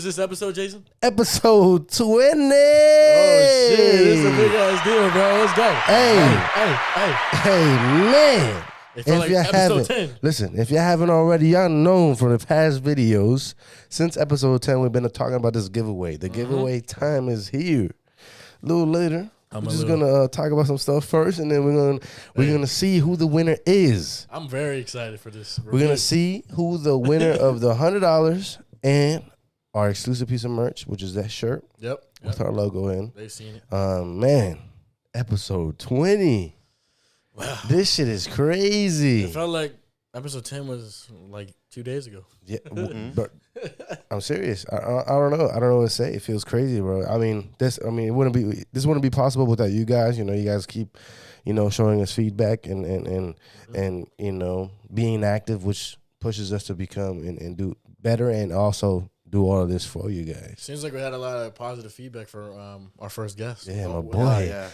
this episode, Jason? Episode 20. Oh shit, this is a big ass deal, bro. Let's go. Hey, man. It felt like episode 10. Listen, if you haven't already, y'all known from the past videos, since episode 10, we've been talking about this giveaway. The giveaway time is here. A little later, we're just gonna talk about some stuff first, and then we're gonna see who the winner is. I'm very excited for this. We're gonna see who the winner of the $100 and our exclusive piece of merch, which is that shirt. Yep. With our logo in. They've seen it. Man, episode 20. Wow. This shit is crazy. It felt like episode 10 was like 2 days ago. Yeah, but I'm serious. I don't know. I don't know what to say. It feels crazy, bro. This wouldn't be possible without you guys. You know, you guys keep, showing us feedback and being active, which pushes us to become and do better and also do all of this for you guys. Seems like we had a lot of positive feedback for our first guest. Yeah, my boy. Yeah.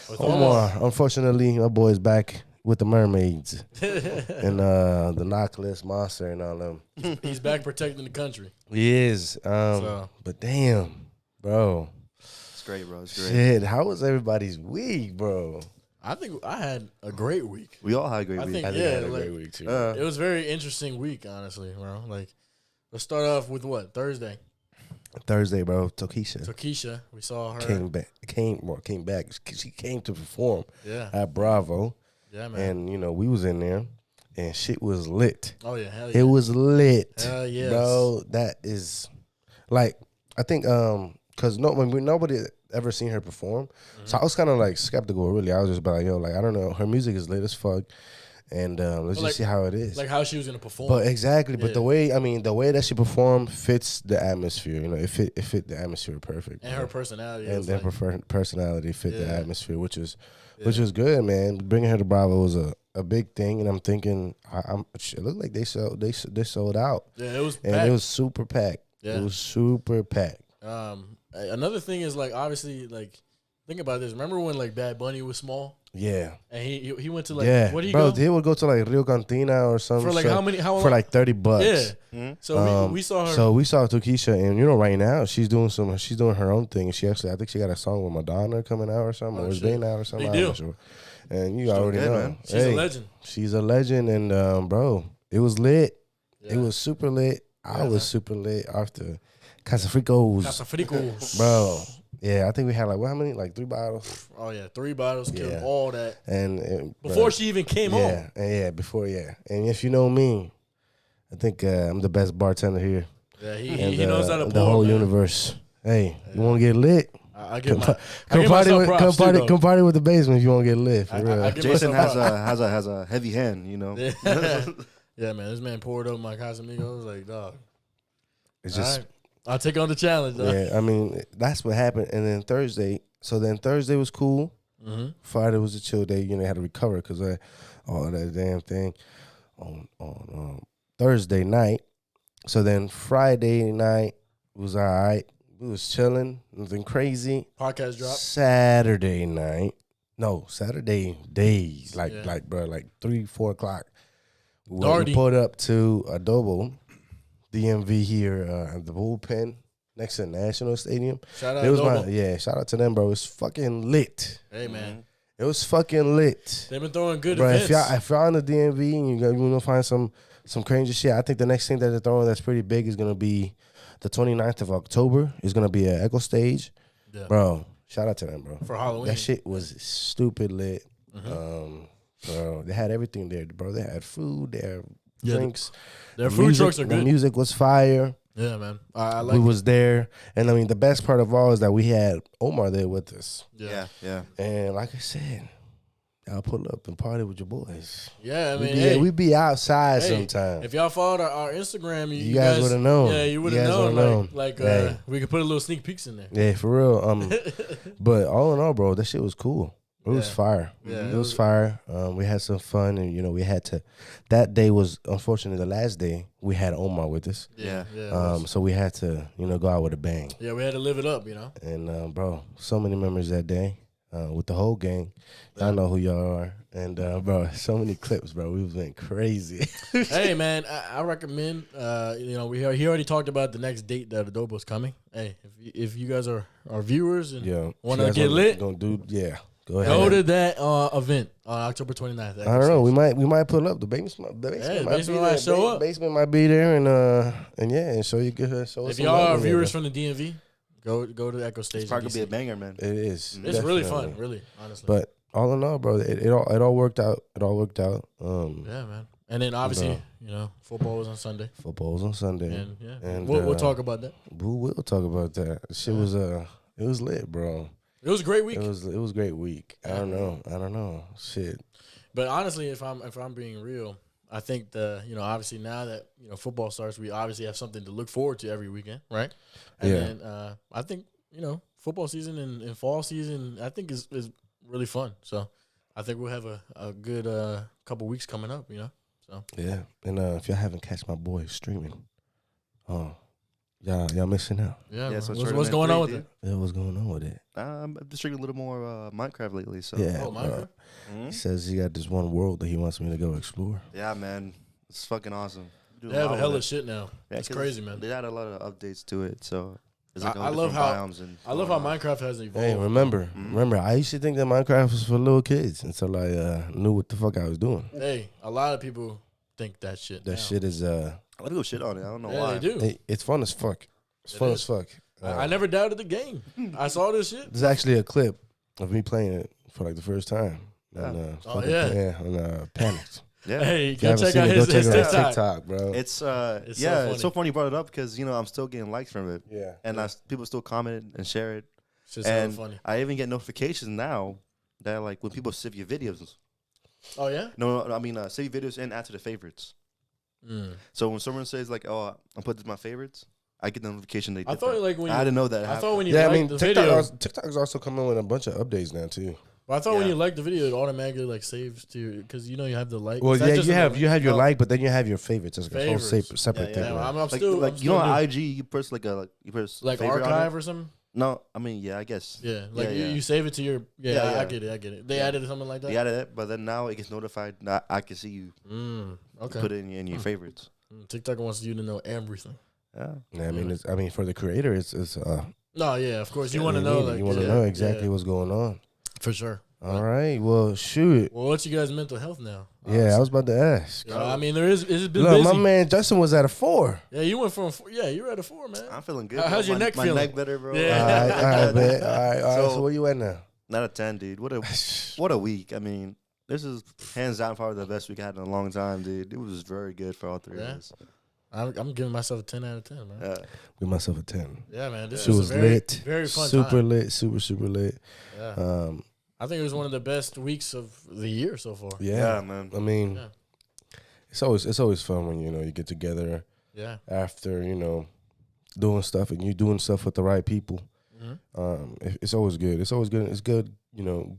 Unfortunately, my boy's back with the mermaids and the knockless monster and all them. He's back protecting the country. He is. But damn, bro. It's great, bro. It's great. Shit, how was everybody's week, bro? I think I had a great week. We all had a great week. I had a great week too. It was a very interesting week, honestly, bro. Like, let's start off with what? Thursday, bro. Tokisha. We saw her. Came back. She came to perform at Bravo. Yeah, man. And, we was in there, and shit was lit. Oh, yeah, hell yeah. It was lit. Hell yes. Bro, that is, like, I think, because nobody ever seen her perform. So I was kind of, like, skeptical, really. I was just like, yo, like, I don't know. Her music is lit as fuck. And let's just see how it is. Like how she was going to perform. But exactly. But the way that she performed fits the atmosphere. It fit the atmosphere perfect. And her personality. And their personality fit the atmosphere, which was good, man. Bringing her to Bravo was a big thing. And I'm thinking, it looked like they sold out. Yeah, it was and packed. It was super packed. Yeah. It was super packed. Another thing is, like, obviously, like, think about this. Remember when, like, Bad Bunny was small? Yeah. And he went to, like, what did he go? He would go to, like, Rio Cantina or something. For, like, how for, like, $30. Yeah. Mm-hmm. So we saw her. So we saw Tokisha, and, right now, she's doing her own thing. She actually, I think she got a song with Madonna coming out or something, or it's been out or something. I'm not sure. And you already know. Man. She's a legend. She's a legend, and, bro, it was lit. Yeah. It was super lit. I was super lit after Casa Fricos. Bro. Yeah, I think we had how many? Like 3 bottles. Oh yeah, 3 bottles killed all that. And before she even came home. Before. And if you know me, I think I'm the best bartender here. Yeah, he knows how to pour. The whole universe. Hey, you want to get lit? I get come party with the basement if you want to get lit. For real. Jason has a heavy hand, Yeah, man, this man poured up my Casamigos. Like, dog. It's just. Right. I'll take on the challenge, though. Yeah, that's what happened. And then Thursday, Thursday was cool. Mm-hmm. Friday was a chill day. Had to recover because all that damn thing on Thursday night. So then Friday night was all right. We was chilling, nothing crazy. Podcast drop. Saturday days, like 3-4 o'clock. We pulled up to Adobo. DMV here at the bullpen next to the National Stadium. Shout out shout out to them, bro. It's fucking lit. Hey, man. It was fucking lit. They've been throwing good events. If y'all in the DMV and you're going to find some crazy shit, I think the next thing that they're throwing that's pretty big is going to be the 29th of October. It's going to be an Echo Stage. Yeah. Bro, shout out to them, bro. For Halloween. That shit was stupid lit. Mm-hmm. Bro, they had everything there, bro. They had food, they had drinks. Their food trucks are good. The music was fire. Yeah, man. I like we was there. And, the best part of all is that we had Omar there with us. Yeah. And like I said, y'all pull up and party with your boys. Yeah, we be outside sometimes. If y'all followed our Instagram, you guys would have known. Yeah, you would have known. We could put a little sneak peeks in there. Yeah, for real. But all in all, bro, that shit was cool. It was fire. Yeah, it was fire. We had some fun, and we had to. That day was unfortunately the last day. We had Omar with us. Yeah. So we had to, go out with a bang. Yeah, we had to live it up, And bro, so many memories that day. with the whole gang. Y'all know who y'all are. And, bro, so many clips, bro. We've been crazy. Hey, man, I recommend, he already talked about the next date that Adobo's coming. Hey, if you guys are viewers and want to get lit, go ahead. Go to that event on October 29th. I don't know. We might pull up. The basement might show up. Basement might be there, and show you good. If y'all are viewers from the DMV, go to the Echo Stage. It's probably gonna be a banger, man. It is. It's really fun, really, honestly. But all in all, bro, it all worked out. Yeah, man. And then obviously, football was on Sunday. And we'll talk about that. We'll talk about that. Shit was it was lit, bro. It was a great week. It was a great week. I don't know. Shit. But honestly, if I'm being real, I think obviously now that football starts, we obviously have something to look forward to every weekend, right? And then I think football season and fall season I think is really fun. So I think we'll have a good couple weeks coming up, So yeah, and if y'all haven't catch my boy streaming, y'all missing out. Yeah. So what's going on with it? Yeah, what's going on with it? I've been streaming a little more Minecraft lately. So Minecraft. He says he got this one world that he wants me to go explore. Yeah, man, it's fucking awesome. They have a hell of shit now. Yeah, it's crazy, man. They add a lot of updates to it, so. I love how Minecraft has evolved. Hey, remember, I used to think that Minecraft was for little kids until I knew what the fuck I was doing. Hey, a lot of people think that shit. That shit is I want to go shit on it. I don't know why. They do. Hey, it's fun as fuck. It's fun as fuck. I never doubted the game. I saw this shit. There's actually a clip of me playing it for like the first time. On Panicked. Yeah. Hey, go check out his TikTok, bro. It's so funny you brought it up because I'm still getting likes from it. Yeah. And people still comment and share it. It's just so funny. I even get notifications now that like when people save your videos. Oh yeah? No, I mean save your videos and add to the favorites. So when someone says like, "Oh, I'm putting this in my favorites," I get the notification. I thought like when I didn't know that. I thought when you liked the video, TikTok's also coming with a bunch of updates now too. Well, I thought when you like the video, it automatically like saves to because you have the like. Well, yeah, you have your like, but then you have your favorites. It's a whole separate thing. Yeah, right? I'm still on IG, you press like archive or something. No, I mean I guess. Yeah, like you save it to your. I get it. They added something like that. They added it, but then now it gets notified. I can see you. Okay. Put it in your favorites. TikTok wants you to know everything. Yeah, I mean, for the creator, it's. No, yeah, of course you want to know. Like, you want to know exactly what's going on. For sure. All right. Well, shoot. Well, what's your guys' mental health now? Yeah, I was about to ask. I mean, it's been busy. Look, my man Justin was at a 4. Yeah, you went from 4. Yeah, you were at a 4, man. I'm feeling good. How's your neck feeling? My neck better, bro. Yeah. All right, man. All right. So where you at now? Not a 10, dude. What a week. I mean, this is hands down probably the best week I had in a long time, dude. It was very good for all three of us. I'm giving myself a 10 out of 10, man. Give myself a 10. Yeah, man. This was lit. Very fun Super time. lit. Super lit. Yeah. I think it was one of the best weeks of the year so far. Yeah, man. I mean, it's always fun when you get together. Yeah. After doing stuff and you doing stuff with the right people. It's always good. It's good.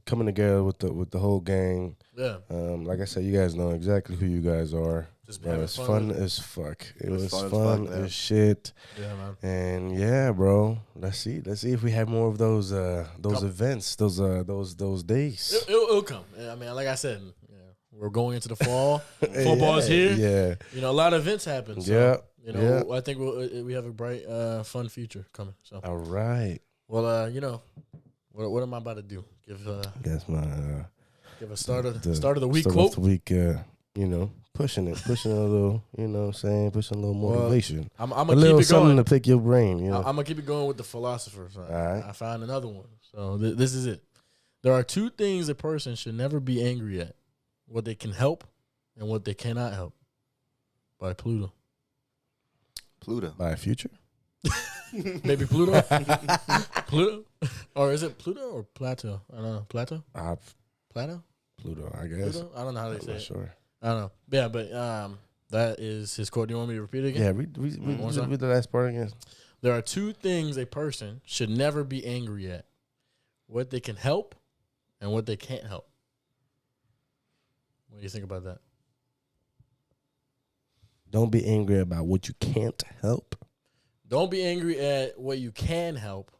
Coming together with the whole gang. Yeah. Like I said, you guys know exactly who you guys are. It's fun as fuck. It was fun as shit. Yeah, man. And yeah, bro. Let's see if we have more of those events, those days. It'll come. I mean, like I said, we're going into the fall. Football's here. Yeah. A lot of events happen. So, yeah. I think we have a bright, fun future coming. So. All right. Well, what am I about to do? That's my give a start of the week Start quote. of the week, pushing a little, pushing a little motivation. I'm a gonna little keep it something going. to pick your brain. I'm gonna keep it going with the philosopher. So all right. I found another one. So this is it. There are 2 things a person should never be angry at: what they can help and what they cannot help. By Pluto. By Future. Maybe Pluto. Pluto, or is it Pluto or Plato? I don't know. Plato. Plato. Pluto, I guess. Pluto? I don't know how they say it. Sure. I don't know. Yeah, but that is his quote. Do you want me to repeat it again? Yeah, read the last part again. There are 2 things a person should never be angry at: what they can help and what they can't help. What do you think about that? Don't be angry about what you can't help. Don't be angry at what you can help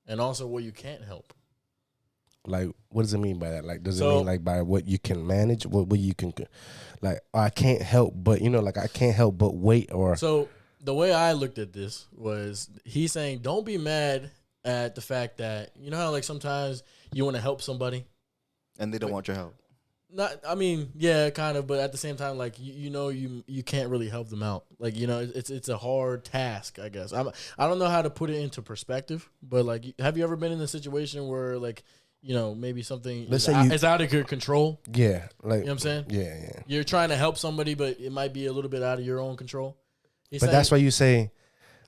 and also what you can't help. Like, what does it mean by that? Like, does it So- mean like by what you can manage, what you can, like, I can't help but, like I can't help but wait or. So the way I looked at this was he's saying don't be mad at the fact that how like sometimes you want to help somebody and they don't want your help. Yeah, kind of, but at the same time, like you can't really help them out. Like it's a hard task, I guess. I don't know how to put it into perspective, but like, have you ever been in a situation where like maybe something is out of your control? Yeah, like, you know what I'm saying? Yeah. You're trying to help somebody, but it might be a little bit out of your own control. But that's why you say,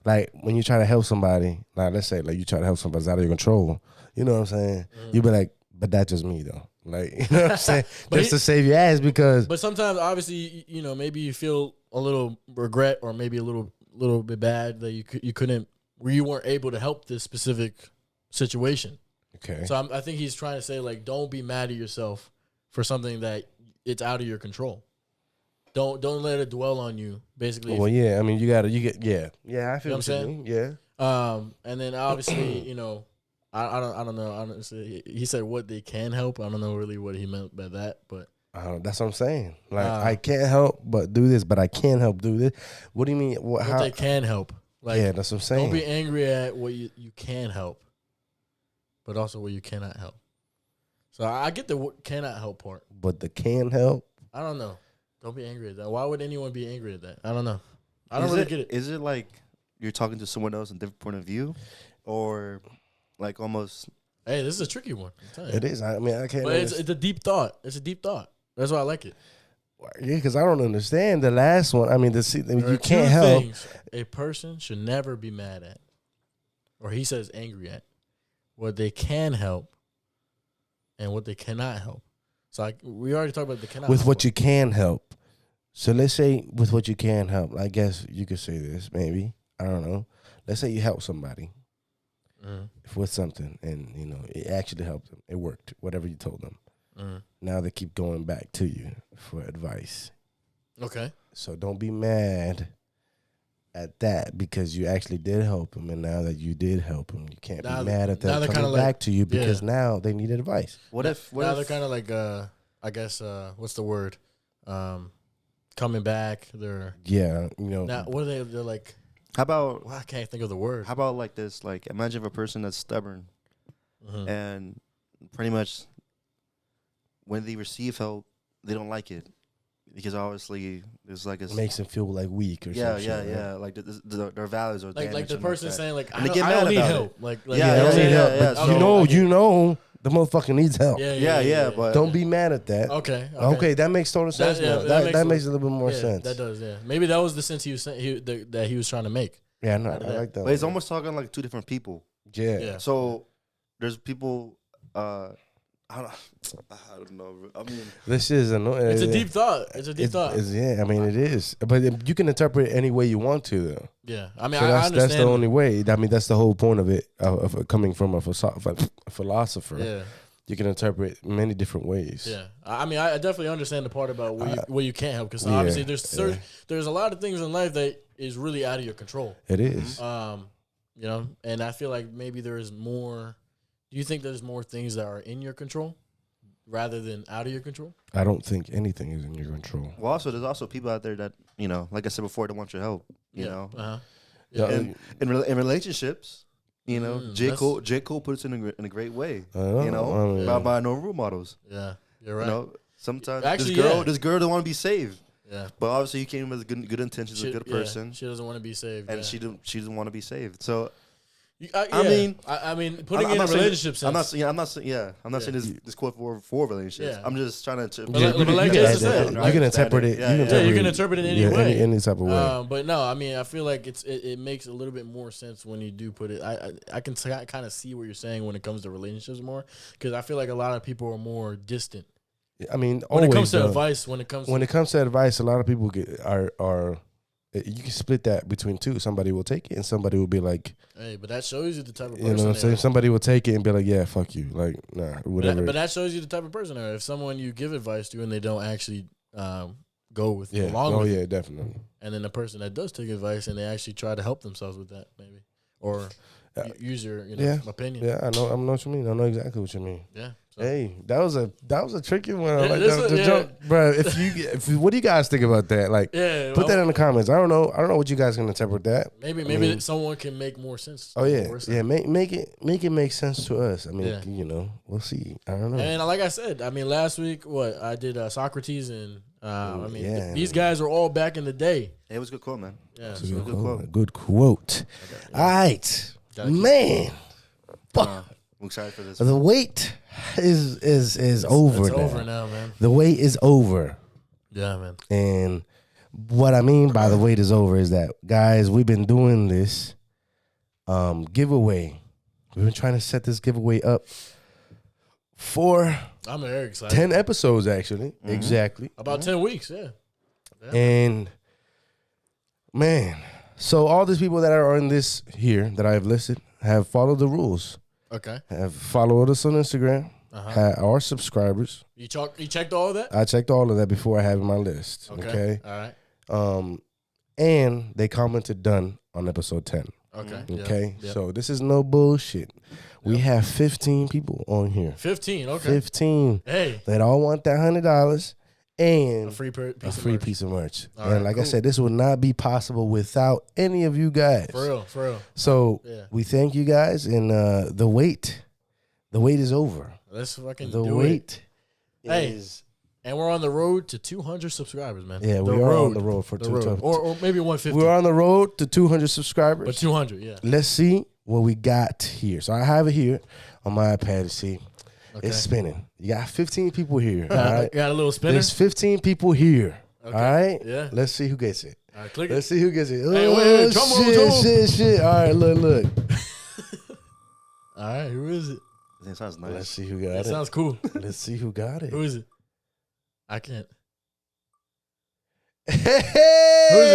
like, when you try to help somebody, like, let's say, like, you try to help somebody that's out of your control, you know what I'm saying? You be like, but that's just me, though. Like, you know what I'm saying? Just to save your ass because. But sometimes, obviously, maybe you feel a little regret or maybe a little bit bad that you couldn't, where you weren't able to help this specific situation. Okay. So I think he's trying to say, like, don't be mad at yourself for something that it's out of your control. Don't let it dwell on you. Basically. Well, yeah. I mean, you get yeah. I feel what I'm saying. Yeah. And then obviously, I don't know. Honestly, he said what they can help. I don't know really what he meant by that, but that's what I'm saying. Like, I can't help but do this, but I can help do this. What do you mean? What they can help? Like, yeah, that's what I'm saying. Don't be angry at what you can help, but also what you cannot help. So I get the cannot help part, but the can help. I don't know. Don't be angry at that. Why would anyone be angry at that? I don't know. I don't really get it. Is it like you're talking to someone else in a different point of view, or like almost? Hey, this is a tricky one. It is. I mean, I can't. But it's a deep thought. It's a deep thought. That's why I like it. Yeah, because I don't understand the last one. I mean, you can't help. help. Things a person should never be mad at, or he says angry at, what they can help, and what they cannot help. So we already talked about the cannot. With help what you can help. So let's say with what you can help. I guess you could say this. Maybe I don't know. Let's say you help somebody with something, and it actually helped them. It worked. Whatever you told them. Now they keep going back to you for advice. Okay. So don't be mad at that because you actually did help them, and now that you did help them, you can't be mad at them coming back to you because now they need advice. What if they're kind of like I guess what's the word? Coming back. They're Now what are they? They're like. How about? Well, I can't think of the word. How about like this? Like, imagine if a person that's stubborn, and pretty much when they receive help, they don't like it because obviously there's like it makes them feel like weak or something. Yeah. Like their values are like the person saying like I don't need help. Like I don't need help. But so the motherfucker needs help. Yeah. But don't be mad at that. Okay. That makes total sense. That makes a little bit more sense. That does. Yeah. Maybe that was the sense he was saying that he was trying to make. Yeah, no, I like that. But it's almost talking like two different people. Yeah. So there's people. I don't know. I mean, this is it's a deep thought. It's a deep thought. I mean, it is. But you can interpret it any way you want to, though. Yeah, I mean, so I understand. That's the only way. I mean, that's the whole point of it, of coming from a philosopher. Yeah. You can interpret many different ways. Yeah, I mean, I definitely understand the part about what you can't help because obviously there's a lot of things in life that is really out of your control. It is. And I feel like maybe there is more. Do you think there's more things that are in your control rather than out of your control? I don't think anything is in your control. Well, also there's also people out there that like I said before, don't want your help. You know, in relationships. J. Cole puts it in a great way. By no role models. Yeah, you're right. Sometimes actually, this girl don't want to be saved. Yeah, but obviously you came with good intentions, a good person. She doesn't want to be saved, and she doesn't want to be saved. So. I mean, putting in a relationship sense. I'm not saying this quote for relationships. Yeah. I'm just trying to. You can interpret it. You can interpret it any way, any type of way. But no, I mean, I feel like it makes a little bit more sense when you do put it. I can kind of see what you're saying when it comes to relationships more because I feel like a lot of people are more distant. I mean, when it comes to advice, when it comes to advice, a lot of people are. You can split that between two. Somebody will take it, and somebody will be like, "Hey," but that shows you the type of person. You know what I'm saying? Somebody will take it and be like, "Yeah, fuck you," like, nah, whatever. But that shows you the type of person. If someone you give advice to and they don't actually go with along with it, definitely. And then the person that does take advice and they actually try to help themselves with that, maybe, or use your opinion. Yeah, I know what you mean. I know exactly what you mean. Yeah. So. Hey, that was a tricky one. I like the joke, bro. If what do you guys think about that? Like, put that in the comments. I don't know what you guys can interpret that. Maybe someone can make more sense. Oh yeah, make it make sense to us. I mean, we'll see. I don't know. And like I said, I mean, last week I did Socrates, and these guys are all back in the day. It was a good quote, man. Yeah, it's a good quote. Good quote. All right, man. I'm excited for this. The wait is over. It's over now, man. The wait is over. Yeah, man. And what I mean by the wait is over is that, guys, we've been doing this giveaway. We've been trying to set this giveaway up for I'm very excited. 10 episodes, actually. Mm-hmm. Exactly. About 10 weeks, yeah. And, man, so all these people that are on this here that I have listed have followed the rules. Okay. Have followed us on Instagram. Had our subscribers. You checked all of that? I checked all of that before I have in my list. Okay. All right. And they commented done on episode 10. Okay. Yep. So this is no bullshit. We have 15 people on here. 15. Okay. 15. Hey. That all want that $100 and a free piece of merch. All right, like I said, this would not be possible without any of you guys. For real. So we thank you guys, and the wait is over. Let's fucking do it. The wait is. And we're on the road to 200 subscribers, man. Yeah, we are on the road for 200. Or maybe 150. We're on the road to 200 subscribers. But 200, yeah. Let's see what we got here. So I have it here on my iPad to see. Okay. It's spinning. You got 15 people here. All right. Got a little spinner? There's 15 people here. Okay. All right? Yeah. Let's see who gets it. All right, click Let's see who gets it. Hey, wait. Come on. Shit. All right, look. All right, who is it? That sounds nice. Let's see who got it. That sounds cool. Let's see who got it. Who is it? I can't. Hey! Who is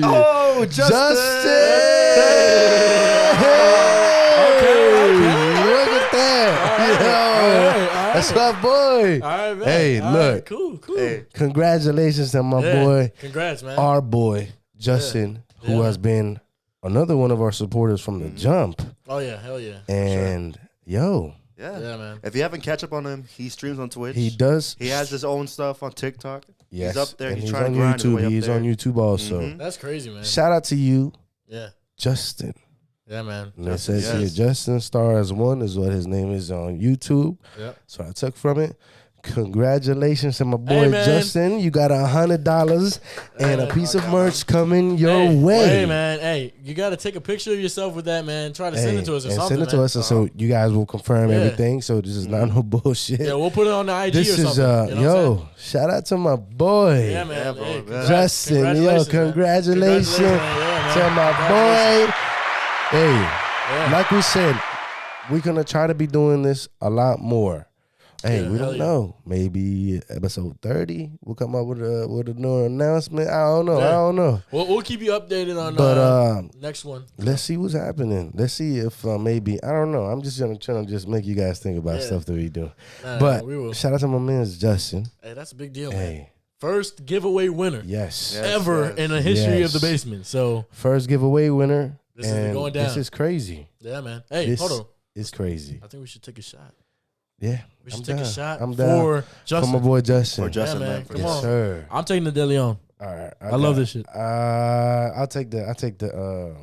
it? Oh, Justin! Hey! Look at that. All right. That's my boy. All right, man. Hey, look. Right, cool. Hey, congratulations to my boy. Congrats, man. Our boy, Justin, who has been another one of our supporters from the jump. Oh, yeah. Hell yeah. And, Yeah, man. If you haven't catch up on him, he streams on Twitch. He does. He has his own stuff on TikTok. Yes. He's up there. And he's on trying to grind his way YouTube. up He's there. on YouTube also. Mm-hmm. That's crazy, man. Shout out to you, Yeah. Justin. Yeah, man. And it says here, Justin Star as one is what his name is on YouTube. Yep. So I took from it. Congratulations to my boy Justin. You got $100 and a piece of merch coming your way. Hey, man. Hey, you got to take a picture of yourself with that, man. Try to send it to us or something. Send it to us so you guys will confirm everything. So this is not no bullshit. Yeah, we'll put it on the IG this or something. This is, shout out to my boy. Yeah, man. Hey, Justin. Congratulations to my boy. Hey, like we said, we're going to try to be doing this a lot more. Hey, we don't know. Maybe episode 30, we'll come up with a new announcement. I don't know. We'll keep you updated on next one. Let's see what's happening. Let's see if maybe, I don't know. I'm just trying to just make you guys think about stuff that we do. But shout out to my man Justin. Hey, that's a big deal, man. First giveaway winner. Yes. Ever in the history of the basement. So first giveaway winner. This is going down. This is crazy. Yeah, man. Hey, hold on. It's crazy. I think we should take a shot. Yeah, we should take a shot for Justin. For my boy Justin. For Justin, man. Come on. Sir. I'm taking the De Leon. All right. I love this shit. I'll take the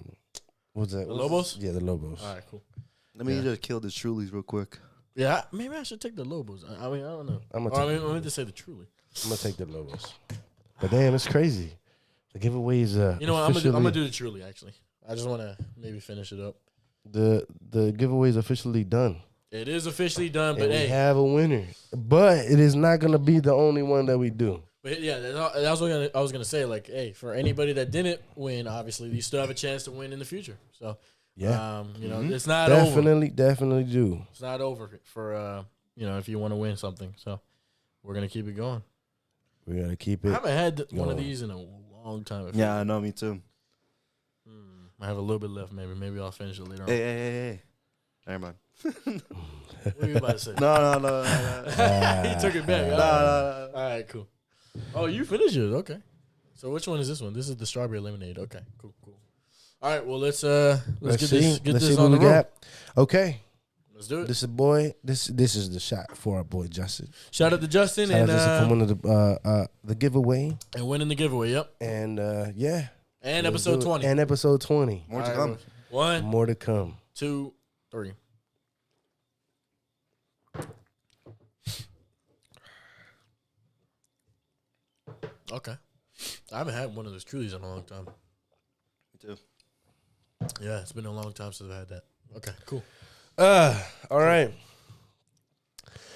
what's that? The Lobos? Yeah, the Lobos. All right, cool. Let me just kill the Trulies real quick. Yeah, maybe I should take the Lobos. I mean, I don't know. Let me just say the Truly. I'm gonna take the Lobos. But damn, it's crazy. The giveaways. You know what? I'm gonna do the Truly. Actually, I just want to maybe finish it up. The giveaway is officially done. It is officially done, but we have a winner. But it is not gonna be the only one that we do. But yeah, that's what I was gonna say. Like, hey, for anybody that didn't win, obviously you still have a chance to win in the future. So yeah, it's not over. Definitely do. It's not over for if you want to win something. So we're gonna keep it going. We're gonna keep it. I haven't had one of these in a long time. Yeah, I know, me too. I have a little bit left. Maybe I'll finish it later on. Hey. Never mind. What are you about to say? No. He took it back. No. All right, cool. Oh, you finished it. Okay. So which one is this one? This is the strawberry lemonade. Okay, cool. All right, well let's get this on the road. Okay. Let's do it. This is boy. This is the shot for our boy Justin. Shout out to Justin Shout out for winning the giveaway and winning the giveaway. Yep. And And episode 20. And episode 20. More to come. 1. More to come. 2, 3. Okay. I haven't had one of those Coolies in a long time. Me too. Yeah, it's been a long time since I've had that. Okay, cool. All right.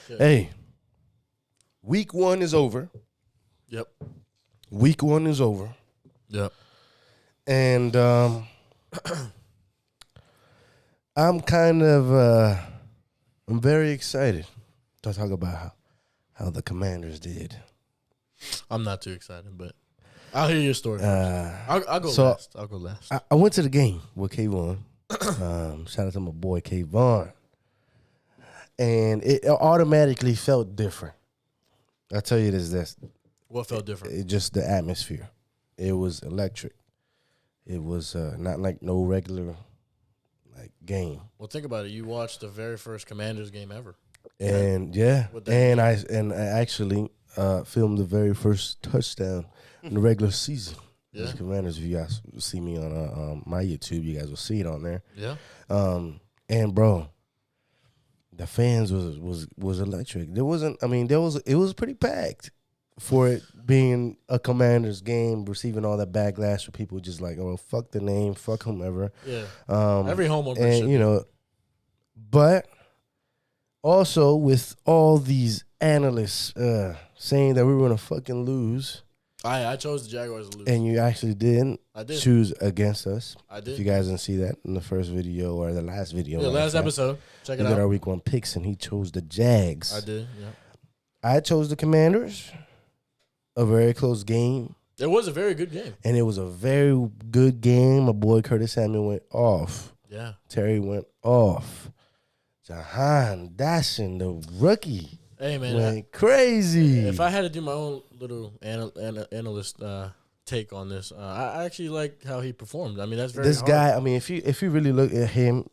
Yeah. Hey. Week 1 is over. Yep. Week 1 is over. Yep. And I'm kind of I'm very excited to talk about how the Commanders did. I'm not too excited, but I'll hear your story first. I'll go last. I'll go last. I went to the game with Kayvon. Shout out to my boy Kayvon. And it automatically felt different. I tell you this. What felt different? It just the atmosphere. It was electric. It was not like no regular game. Well, think about it. You watched the very first Commanders game ever. And I actually filmed the very first touchdown in the regular season. Yeah. As Commanders, if you guys see me on my YouTube, you guys will see it on there. Yeah. And bro, the fans was electric. It was pretty packed for it being a Commanders game, receiving all that backlash for people just like, oh, fuck the name, fuck whomever. Yeah. Every homeowner and you know, but also with all these analysts saying that we were gonna fucking lose. I chose the Jaguars to lose. And you actually didn't choose against us. I did. If you guys didn't see that in the first video or the last video. Yeah, last episode. Check it out. We did our week 1 picks, and he chose the Jags. I did, yeah. I chose the Commanders. A very close game. It was a very good game. And it was a very good game. My boy Curtis Samuel went off. Yeah. Terry went off. Jahan Dashin, the rookie, went crazy. If I had to do my own little analyst take on this, I actually like how he performed. I mean, that's very this hard. guy. I mean, if you really look at him,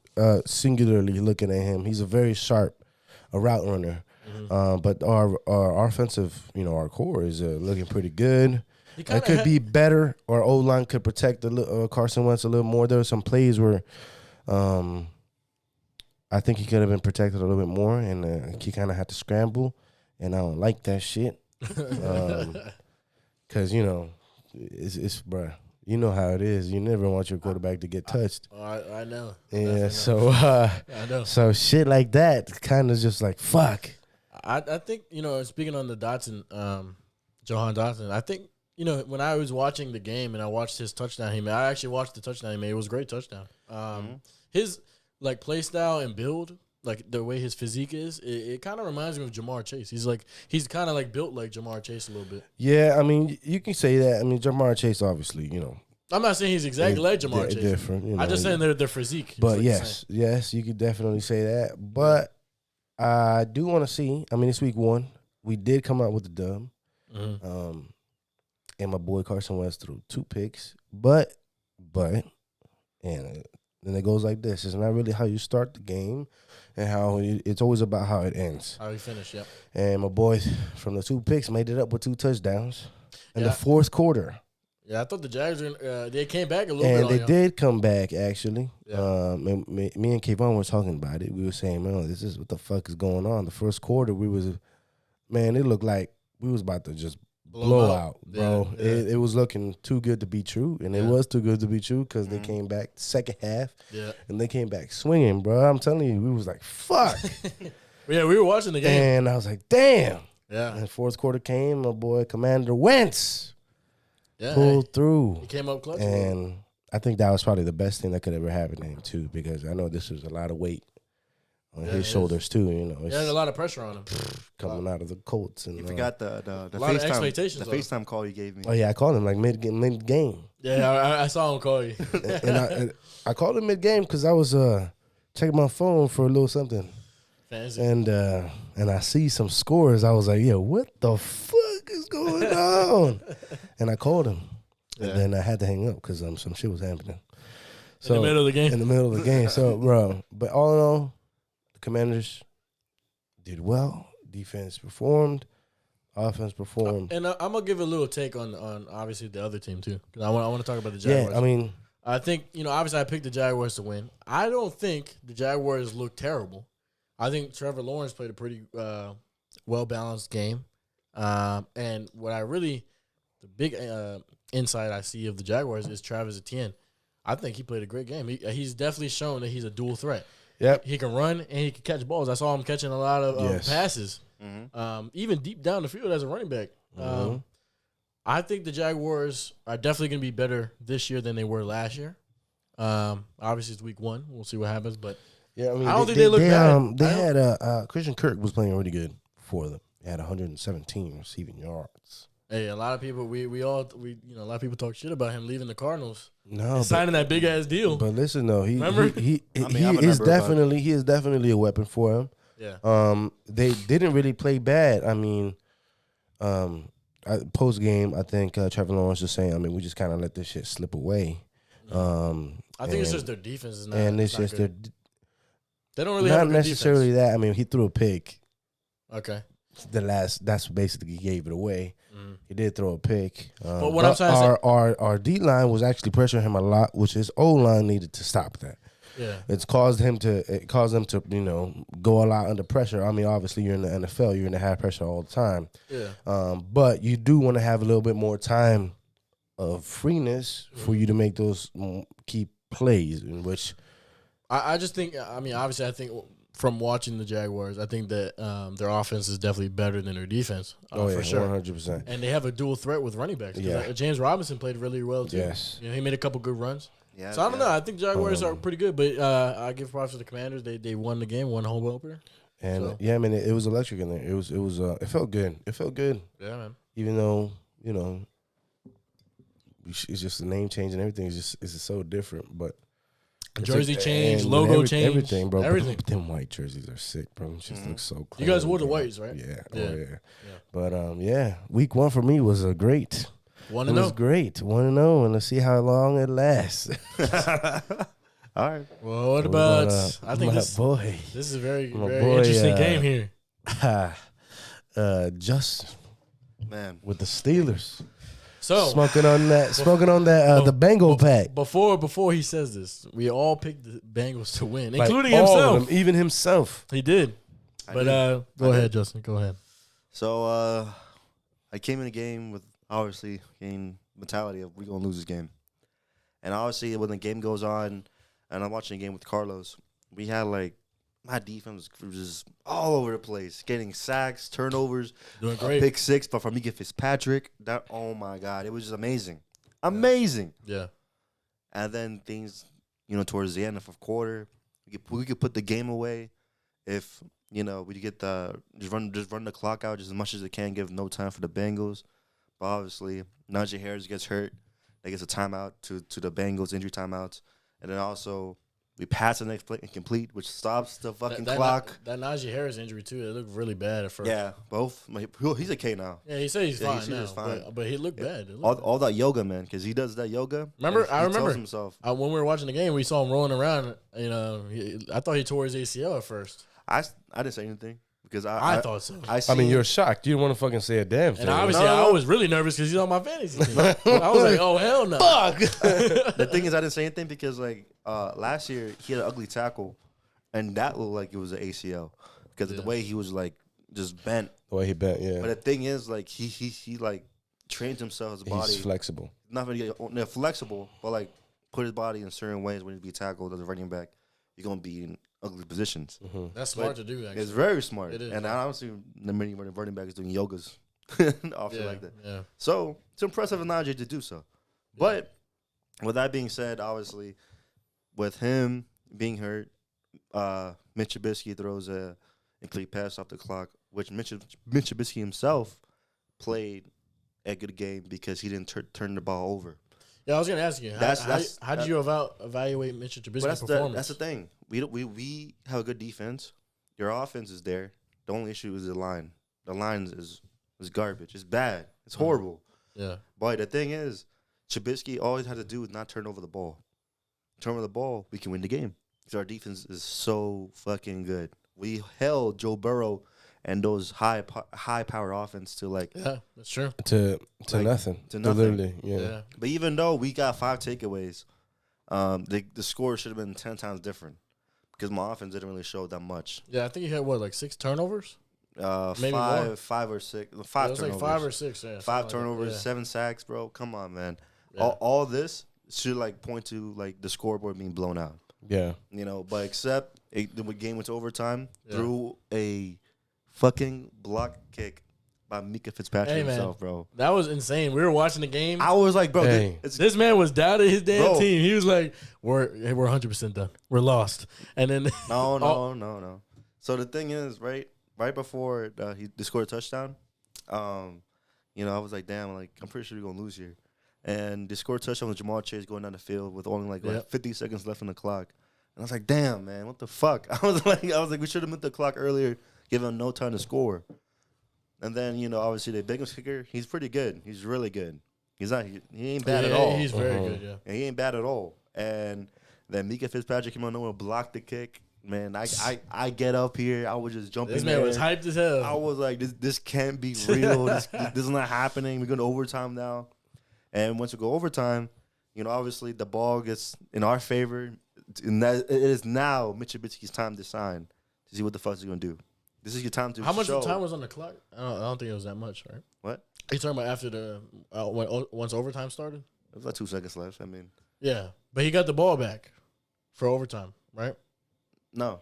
singularly looking at him, he's a very sharp, route runner. Mm-hmm. But our offensive, our core is looking pretty good. It could be better. Our O-line could protect Carson Wentz a little more. There were some plays where I think he could have been protected a little bit more, and he kind of had to scramble, and I don't like that shit. Because, it's bruh. You know how it is. You never want your quarterback to get touched. I know. Yeah, so I know. So shit like that kind of just like, fuck. I think, speaking on the Dotson, Jahan Dotson, I think, when I was watching the game and I watched his touchdown he made, I actually watched the touchdown he made. It was a great touchdown. His, play style and build, the way his physique is, it kind of reminds me of Jamar Chase. He's kind of built like Jamar Chase a little bit. Yeah, I mean, you can say that. I mean, Jamar Chase, obviously, I'm not saying he's exactly like Jamar Chase. Different. I'm just saying their physique. But yes, you could definitely say that. But I do want to see. I mean, it's week 1. We did come out with the dub. Mm-hmm. And my boy Carson Wentz threw 2 picks. But, and then it goes like this. It's not really how you start the game and how it's always about how it ends. How you finish, yep. And my boys from the 2 picks made it up with 2 touchdowns in the fourth quarter. Yeah, I thought the Jags they came back a little bit. And they did come back, actually. Yeah. Me and Kayvon were talking about it. We were saying, man, this is what the fuck is going on. The first quarter, it looked like we was about to just blow out, bro. Yeah. It was looking too good to be true, and it was too good to be true because they came back second half, and they came back swinging, bro. I'm telling you, we was like, fuck. Yeah, we were watching the game. And I was like, damn. Yeah. And fourth quarter came, my boy Commander Wentz pulled through. He came up clutch. And I think that was probably the best thing that could ever happen to him, too, because I know this was a lot of weight on his shoulders, too. There's a lot of pressure on him. Coming out of the Colts. And, you forgot the FaceTime call you gave me. Oh, yeah, I called him mid-game. Yeah, I saw him call you. and I called him mid-game because I was checking my phone for a little something. Fancy. And I see some scores. I was like, yo, what the fuck is going on? And I called him. And then I had to hang up because some shit was happening. So, in the middle of the game? In the middle of the game. So, bro, but all in all, the Commanders did well. Defense performed. Offense performed. And I'm gonna give a little take on obviously the other team too, because I want to talk about the Jaguars. Yeah, I mean, I think obviously I picked the Jaguars to win. I don't think the Jaguars look terrible. I think Trevor Lawrence played a pretty well balanced game, and the big insight I see of the Jaguars is Travis Etienne. I think he played a great game. He's definitely shown that he's a dual threat. Yep, he can run and he can catch balls. I saw him catching a lot of passes. Mm-hmm. Even deep down the field as a running back. Mm-hmm. I think the Jaguars are definitely going to be better this year than they were last year. Obviously, it's week 1. We'll see what happens. But yeah, I mean, I don't think they look bad. They had Christian Kirk was playing really good for them. He had 117 receiving yards. Hey, a lot of people a lot of people talk shit about him leaving the Cardinals. No, signing that big ass deal. But listen though, he is definitely a weapon for him. Yeah. They didn't really play bad. I mean, post game, I think Trevor Lawrence was saying, I mean, we just kind of let this shit slip away. I think it's just their defense is not. And it's just good. They don't really not have a good necessarily defense. that. I mean, he threw a pick. Okay. That's basically gave it away. He did throw a pick. But what I'm trying to say, our D line was actually pressuring him a lot, which his O line needed to stop that. Yeah, it caused them to go a lot under pressure. I mean, obviously you're in the NFL, you're in the high pressure all the time. Yeah. But you do want to have a little bit more time of freeness for you to make those key plays. In which I just think, I mean, obviously I think from watching the Jaguars, I think that their offense is definitely better than their defense. For sure, 100%. And they have a dual threat with running backs. Yeah. James Robinson played really well too. Yes. He made a couple good runs. Yeah, so I don't know. I think Jaguars are pretty good, but I give props to the Commanders. They won the game, won home opener. And I mean, it was electric in there. It was it felt good. It felt good. Yeah, man. Even though it's just the name change and everything is just so different, but jersey change, logo change, everything, bro. Everything. But them white jerseys are sick, bro. It just looks so clean. You guys wore the whites, right? Yeah. Yeah. Oh, yeah. But week 1 for me was a great. 1-0. It was great. 1-0, and let's see how long it lasts. All right. Well, what about? I think this is a very interesting game here. Just man with the Steelers. So smoking on that the Bengal pack. Before he says this, we all picked the Bengals to win, like including all himself. of them, even himself. He did. But go ahead, Justin. Go ahead. So I came in the game with obviously mentality of we're gonna lose this game, and obviously when the game goes on, and I'm watching a game with Carlos, we had like my defense was just all over the place, getting sacks, turnovers, doing great. Pick 6, but from Mika Fitzpatrick, oh my God, it was just amazing. Yeah. And then things, towards the end of the quarter, we could put the game away if we get just run the clock out just as much as it can, give no time for the Bengals. But obviously, Najee Harris gets hurt, that gets a timeout to the Bengals, injury timeouts, and then also. We pass the next play incomplete, which stops the fucking clock. That Najee Harris injury, too, it looked really bad at first. Yeah, both. He's okay now. Yeah, he said he's fine now. But he looked bad. All that yoga, man, because he does that yoga. Remember? I remember. Tells himself. When we were watching the game, we saw him rolling around. I thought he tore his ACL at first. I didn't say anything. Because I thought so. I mean, you're shocked. You didn't want to fucking say a damn thing. And obviously, I was really nervous because he's on my fantasy team. I was like, oh, hell no. Fuck. The thing is, I didn't say anything because, last year, he had an ugly tackle, and that looked like it was an ACL because of the way he was, just bent. The way he bent, yeah. But the thing is, he trains himself, his body. He's flexible. Not really flexible, but, put his body in certain ways when he be tackled as a running back. You're going to be in ugly positions. Mm-hmm. That's smart to do, actually. It's very smart. It is. And I don't see many running backs doing yogas often like that. Yeah. So it's impressive of Najee to do so. Yeah. But with that being said, obviously, with him being hurt, Mitch Trubisky throws a incomplete pass off the clock, which Mitch Trubisky himself played a good game because he didn't turn the ball over. Yeah, I was going to ask you, how did you evaluate Mitch Trubisky's performance? That's the thing. We have a good defense. Your offense is there. The only issue is the line. The line is garbage. It's bad. It's horrible. Yeah. But the thing is, Trubisky always had to do is not turn over the ball. Turn over the ball, we can win the game. Because our defense is so fucking good. we held Joe Burrow and those high power offense to like that's true to nothing. Literally, yeah. But even though we got 5 takeaways, the score should have been 10 times different because my offense didn't really show that much. Yeah, I think you had like 6 turnovers. Maybe five or six. 5 it was turnovers. like 5 or 6. Yeah, 5 turnovers, 7 sacks, bro. Come on, man. Yeah. All this should like point to like the scoreboard being blown out. Yeah, but except the game went to overtime through a fucking block kick by Mika Fitzpatrick himself, bro. That was insane. We were watching the game. I was like, bro, this man was doubting his damn team. He was like, we're 100% done. We're lost. And then no. So the thing is, right before he scored a touchdown, I was like, damn, like I'm pretty sure we're gonna lose here. And they scored a touchdown with Jamal Chase going down the field with only like 50 seconds left on the clock. And I was like, damn, man, what the fuck? I was like, we should have moved the clock earlier, give him no time to score. And then, obviously the Bengals kicker, he's pretty good. He's really good. He ain't bad at all. He's very good, yeah. And he ain't bad at all. And then Mika Fitzpatrick came on over and blocked the kick. Man, I get up here. I was just jumping. This man was hyped as hell. I was like, this can't be real. this is not happening. We're going to overtime now. And once we go overtime, obviously the ball gets in our favor. And it is now Mitsubiski's time to sign to see what the fuck he's going to do. This is your time to How much time was on the clock? I don't think it was that much, right? What? Are you talking about after the once overtime started? It was like 2 seconds left. I mean. Yeah, but he got the ball back for overtime, right? No.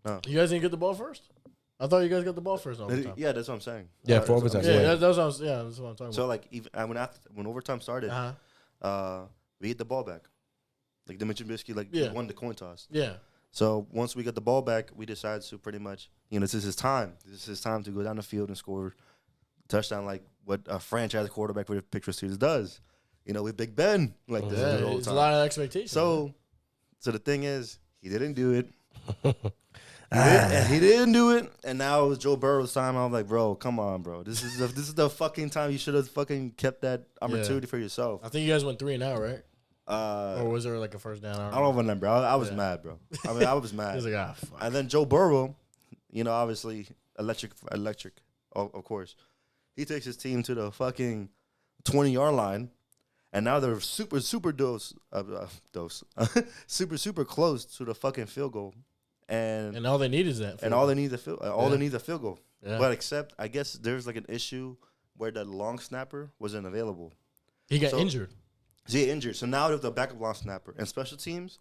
You guys didn't get the ball first? I thought you guys got the ball first in overtime. Yeah, that's what I'm saying. Yeah, for overtime. That's what I'm talking about. So like even when overtime started, we hit the ball back. Like the Mitsubishi won the coin toss. Yeah. So once we got the ball back, we decided to pretty much, this is his time. This is his time to go down the field and score a touchdown like what a franchise quarterback for the Pittsburgh Steelers does. With Big Ben like this. It's a lot of expectations. So the thing is, he didn't do it. He didn't do it, and now it was Joe Burrow's time. I was like, bro, come on, bro. This is the fucking time you should have fucking kept that opportunity for yourself. I think you guys went 3-0, right? Or was there like a first down? I don't remember. I was mad, bro. I mean, I was mad. He was like, fuck. And then Joe Burrow, obviously electric, of course. He takes his team to the fucking 20-yard line, and now they're super close to the fucking field goal. And all they need is that. And all they need is a field goal. Yeah. But except, I guess there's like an issue where the long snapper wasn't available. He got injured. So now there's the backup long snapper and special teams.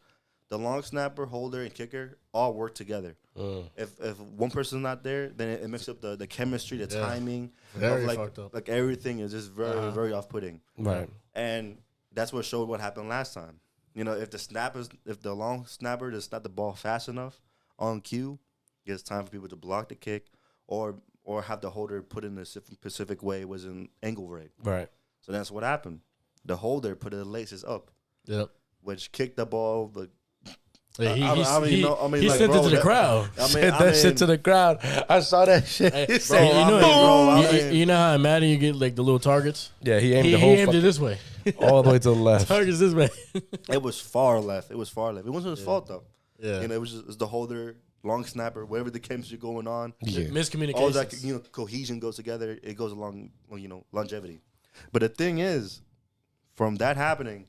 The long snapper, holder, and kicker all work together. If one person's not there, then it makes up the chemistry, the timing. Very fucked up. Like everything is just very, very off-putting. Right. And that's what showed what happened last time. If the long snapper does not the ball fast enough on cue, it's time for people to block the kick or have the holder put in a specific way was an angle rate. Right. So that's what happened. The holder put the laces up. Yep. Which kicked the ball, but he sent it to the crowd. Sent that shit to the crowd. I saw that shit. You know how in Madden you get like the little targets? Yeah, he aimed it this way. All the way to the left. Targets this way. It was far left. It wasn't his fault though. Yeah. It was the holder, long snapper, whatever the chemistry going on. Yeah. Miscommunication. All that cohesion goes together. It goes along, longevity. But the thing is, from that happening,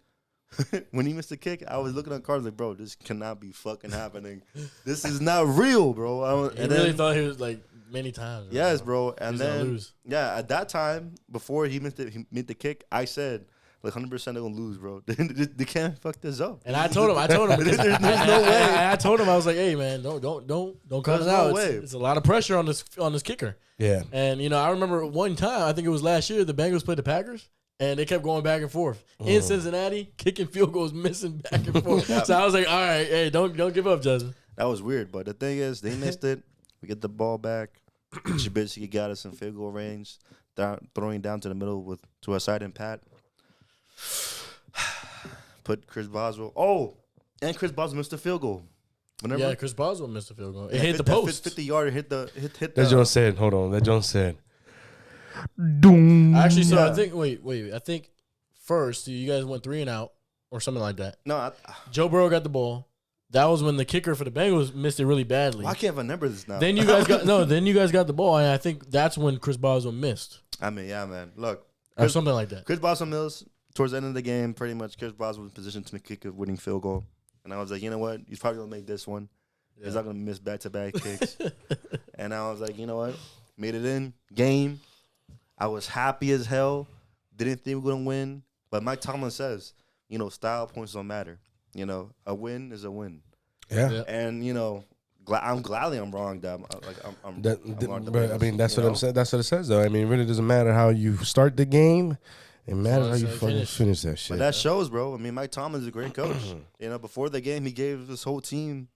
when he missed the kick, I was looking at cards like, bro, this cannot be fucking happening. This is not real, bro. He really thought he was like many times. Yes, bro. And then, at that time, before he missed the kick, I said, like 100% they're gonna lose, bro. They can't fuck this up. And I told him, there's no way. I told him, I was like, hey man, don't cut it out. It's a lot of pressure on this kicker. Yeah. And I remember one time, I think it was last year, the Bengals played the Packers. And they kept going back and forth. In Cincinnati, kicking field goals, missing back and forth. So I was like, all right, hey, don't give up, Justin. That was weird. But the thing is, they missed it. We get the ball back. Trubisky got us in field goal range, throwing down to the middle to our side and pat. Put Chris Boswell. Oh, and Chris Boswell missed the field goal. Yeah, Chris Boswell missed the field goal. It hit the post. 50-yard hit the. That John said, hold on. That John said. Actually, so I think wait. I think first you guys went 3 and out or something like that. No, Joe Burrow got the ball. that was when the kicker for the Bengals missed it really badly. Well, I can't remember this now. Then you guys got the ball, and I think that's when Chris Boswell missed. I mean, yeah, man. Look, or something like that. Chris Boswell Mills, towards the end of the game, pretty much Chris Boswell was in position to kick a winning field goal. And I was like, you know what? He's probably going to make this one. Yeah. He's not going to miss back-to-back kicks. And I was like, you know what? Made it in. Game. I was happy as hell. Didn't think we were going to win. But Mike Tomlin says, you know, style points don't matter. You know, a win is a win. Yeah. And, you know, I'm gladly I'm wrong, Dad. But I mean, that's what I'm saying. That's what it says, though. I mean, it really doesn't matter how you start the game. It matters how you fucking finish that shit. But that shows, bro. I mean, Mike Tomlin's a great coach. You know, before the game, he gave this whole team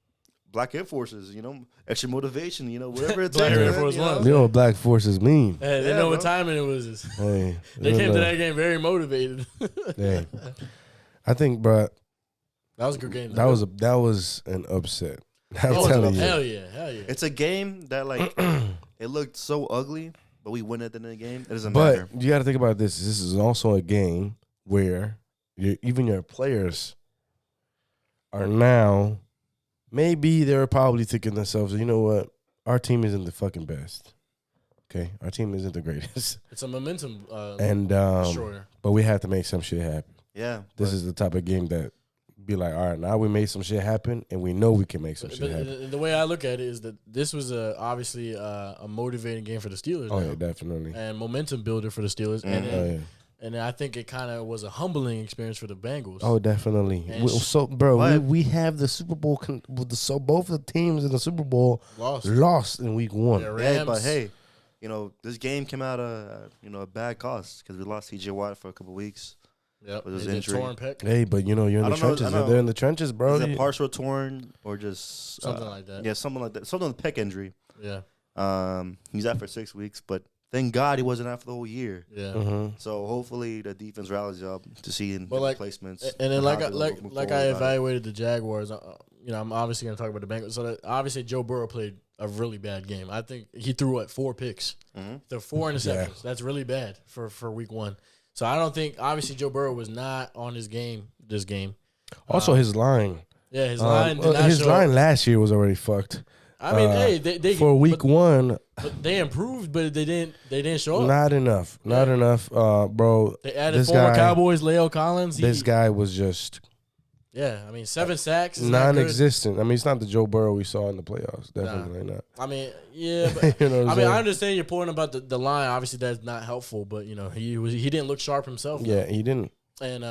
Black Air Forces, you know, extra motivation, you know, whatever it takes. You know what Black Forces mean. Hey, they know what time it was. Hey, they came to that game very motivated. Hey. I think, bro, that was a good game. That was an upset. I'm telling you. Hell yeah. It's a game that, like, it looked so ugly, but we win at the end of the game. It doesn't matter. But you got to think about this. This is also a game where even your players are now, maybe they're probably thinking themselves, you know what? Our team isn't the fucking best. Okay? Our team isn't the greatest. It's a momentum destroyer. But we have to make some shit happen. Yeah. This is the type of game that be like, all right, now we made some shit happen, and we know we can make some shit happen. The way I look at it is that this was obviously a motivating game for the Steelers. Oh, yeah, definitely. And momentum builder for the Steelers. And I think it kind of was a humbling experience for the Bengals. Oh, definitely. So, bro, we have the Super Bowl. So both of the teams in the Super Bowl lost in week 1. Yeah, but hey, you know, this game came out a bad cost because we lost T.J. Watt for a couple of weeks. Yep. With his injury. Torn pec. Hey, but you know, you're in the trenches. They're in the trenches, bro. Is it partial torn or just something like that? Yeah, something like that. Something with pec injury. Yeah. He's out for 6 weeks, but thank God he wasn't out for the whole year. Yeah. Mm-hmm. So hopefully the defense rallies up to see replacements. And then like I evaluated the Jaguars. You know, I'm obviously going to talk about the Bengals. So obviously Joe Burrow played a really bad game. I think he threw 4 picks. Mm-hmm. There 4 interceptions. Yeah. That's really bad for week 1. So I don't think, obviously, Joe Burrow was not on his game this game. Also, his line. Yeah, his line did not his line last year was already fucked. I mean, hey, they for week 1, but they improved, but they didn't show up. Not enough, bro. They added former Cowboys, Leo Collins. This guy was just. Yeah, I mean, 7 sacks is non-existent. I mean, it's not the Joe Burrow we saw in the playoffs. Definitely not. I mean, yeah, but I understand your point about the line. Obviously, that's not helpful. But you know, he didn't look sharp himself. Yeah, he didn't. And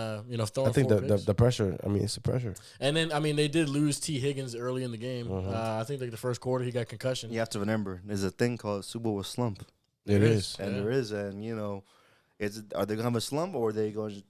throwing. I think the pressure. I mean, it's the pressure. And then they did lose T. Higgins early in the game. Mm-hmm. I think like the first quarter he got concussion. You have to remember, there's a thing called Super Bowl slump. It is, and there is, and you know, are they gonna have a slump or are they going to?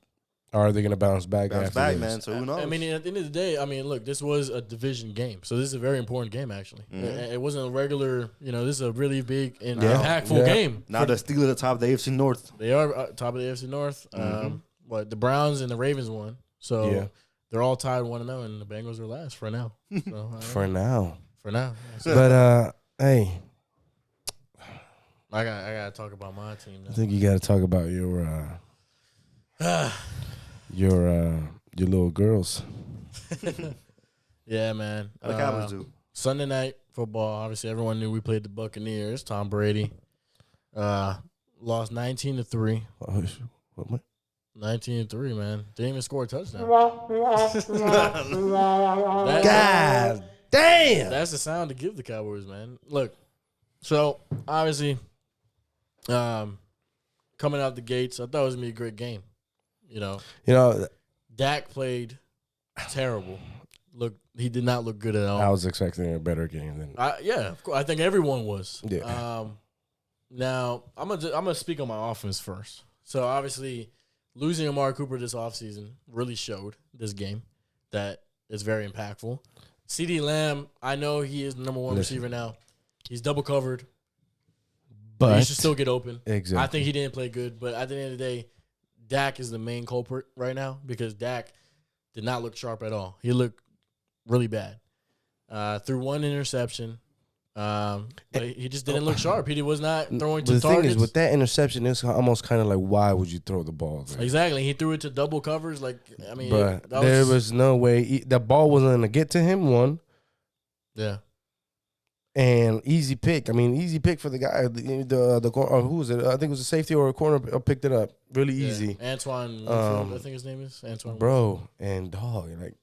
Or are they going to bounce back? Man. So who knows? I mean, at the end of the day, look, this was a division game, so this is a very important game. Actually, it wasn't a regular. You know, this is a really big and impactful game. Now the Steelers are top of the AFC North. They are top of the AFC North. The Browns and the Ravens won, so they're all tied 1-0, and the Bengals are last for now. So, for now. But hey, I gotta talk about my team now. I think you got to talk about your little girls. Yeah, man. What the Cowboys do? Sunday night football. Obviously, everyone knew we played the Buccaneers. Tom Brady lost 19-3. What? 19-3, man. Didn't even score a touchdown. God damn. That's the sound to give the Cowboys, man. Look, so obviously, coming out the gates, I thought it was gonna be a great game. You know, Dak played terrible. Look, he did not look good at all. I was expecting a better game than. Of course, I think everyone was. Yeah. Now I'm gonna speak on my offense first. So obviously, losing Amari Cooper this offseason really showed this game that it's very impactful. CeeDee Lamb, I know he is the number 1 receiver now. He's double covered, but he should still get open. Exactly. I think he didn't play good, but at the end of the day, Dak is the main culprit right now because Dak did not look sharp at all. He looked really bad. Threw 1 interception, But he just didn't look sharp. He was not throwing to the targets. The thing is, with that interception, it's almost kind of like, why would you throw the ball there? Exactly. He threw it to double covers. Like, I mean, there was no way. The ball wasn't going to get to him, one. Yeah. And easy pick. I mean, easy pick for the guy. The who was it? I think it was a safety or a corner picked it up. Really easy. Antoine, I think his name is Antoine. Bro, and dog, like.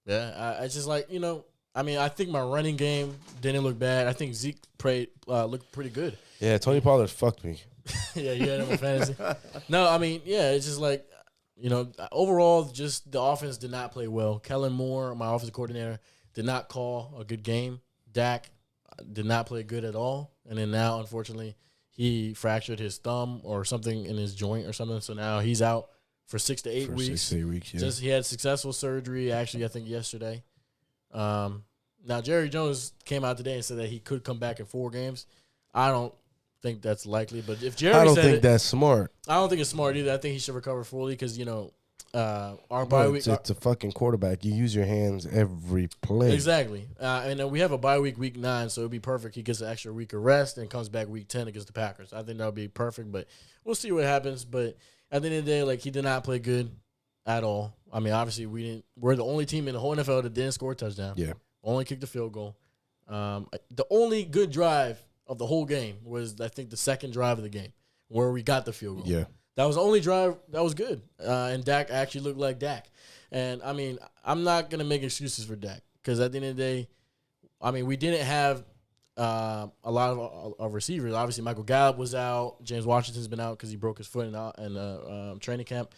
Yeah, I just like, I mean, I think my running game didn't look bad. I think Zeke looked pretty good. Yeah, Tony Pollard fucked me. Yeah, you had him in fantasy. No, I mean, yeah, it's just like, overall, just the offense did not play well. Kellen Moore, my offensive coordinator, did not call a good game. Dak did not play good at all. And then now, unfortunately, he fractured his thumb or something in his joint or something. So now he's out for 6 to 8 weeks. 6 to 8 weeks, yeah. He had successful surgery, actually, I think yesterday. Now, Jerry Jones came out today and said that he could come back in 4 games. I don't think that's likely. But if Jerry I don't think that's smart. I don't think it's smart either. I think he should recover fully because, our bye week. It's a fucking quarterback. You use your hands every play. Exactly. And we have a bye week 9, so it'd be perfect. He gets an extra week of rest and comes back week 10 against the Packers. I think that would be perfect, but we'll see what happens. But at the end of the day, like, he did not play good at all. I mean, obviously, we're the only team in the whole NFL that didn't score a touchdown. Yeah. Only kicked a field goal. The only good drive of the whole game was, I think, the second drive of the game where we got the field goal. Yeah. That was the only drive that was good. And Dak actually looked like Dak. And, I mean, I'm not going to make excuses for Dak because at the end of the day, I mean, we didn't have a lot of receivers. Obviously, Michael Gallup was out. James Washington's been out because he broke his foot in training camp.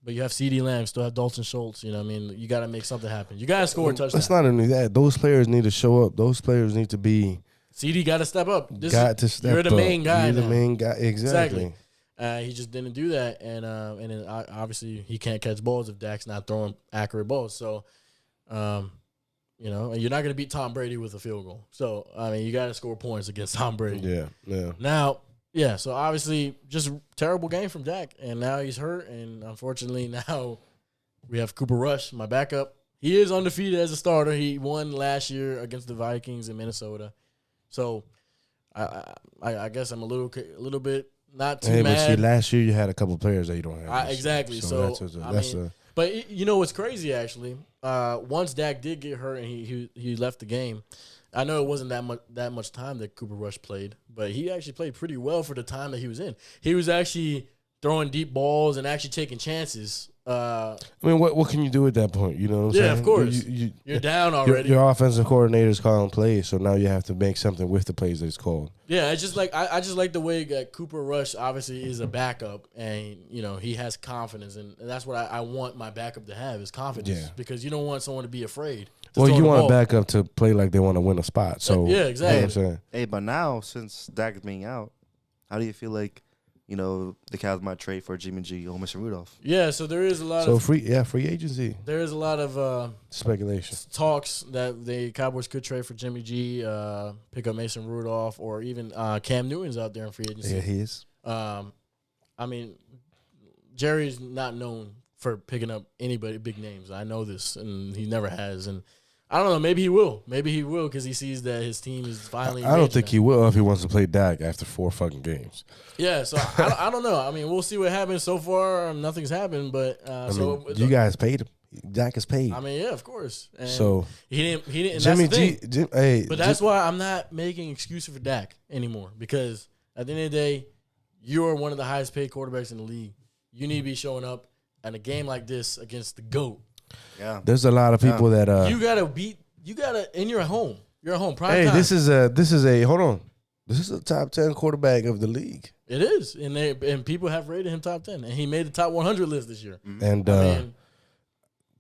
But you have CeeDee Lamb, still have Dalton Schultz. You know what I mean? You got to make something happen. You got to score a touchdown. It's not only that. Those players need to show up. Those players need to be. CeeDee got to step up. You're the main guy. You're the main guy. Exactly. He just didn't do that, and then obviously he can't catch balls if Dak's not throwing accurate balls. So, and you're not going to beat Tom Brady with a field goal. So, I mean, you got to score points against Tom Brady. Yeah. Now, yeah. So obviously, just terrible game from Dak, and now he's hurt, and unfortunately now we have Cooper Rush, my backup. He is undefeated as a starter. He won last year against the Vikings in Minnesota. So, I guess I'm a little bit not too mad. But see, last year you had a couple players that you don't have. Exactly. So but you know what's crazy actually? Once Dak did get hurt and he left the game, I know it wasn't that much time that Cooper Rush played, but he actually played pretty well for the time that he was in. He was actually throwing deep balls and actually taking chances. I mean, what can you do at that point? You know what I'm saying? Yeah, of course. You're down already. Your offensive coordinator is calling plays, so now you have to make something with the plays that it's called. Yeah, it's just like I just like the way that Cooper Rush obviously is a backup, and he has confidence, and that's what I want my backup to have is confidence. Yeah. Because you don't want someone to be afraid. Well, you want a backup to play like they want to win a spot. So yeah, exactly. You know what I'm saying? Hey, but now since Dak is being out, how do you feel like? The Cavs might trade for Jimmy G or Mr. Rudolph. Yeah, so there is a lot of free agency. There is a lot of speculation talks that the Cowboys could trade for Jimmy G, pick up Mason Rudolph, or even Cam Newton's out there in free agency. Yeah, he is. I mean, Jerry's not known for picking up anybody big names. I know this, and he never has. And I don't know. Maybe he will. Because he sees that his team is finally. I don't think he will if he wants to play Dak after 4 fucking games. Yeah, so I don't know. I mean, we'll see what happens. So far, nothing's happened. But you guys paid him. Dak is paid. I mean, yeah, of course. And so he didn't. Jimmy G. But that's why I'm not making excuses for Dak anymore. Because at the end of the day, you're one of the highest paid quarterbacks in the league. You need to be showing up in a game like this against the GOAT. Yeah, there's a lot of people that you gotta and you're at home. You're at home. Prime time. This is a hold on. This is a top 10 quarterback of the league. It is, and people have rated him top 10, and he made the top 100 list this year. And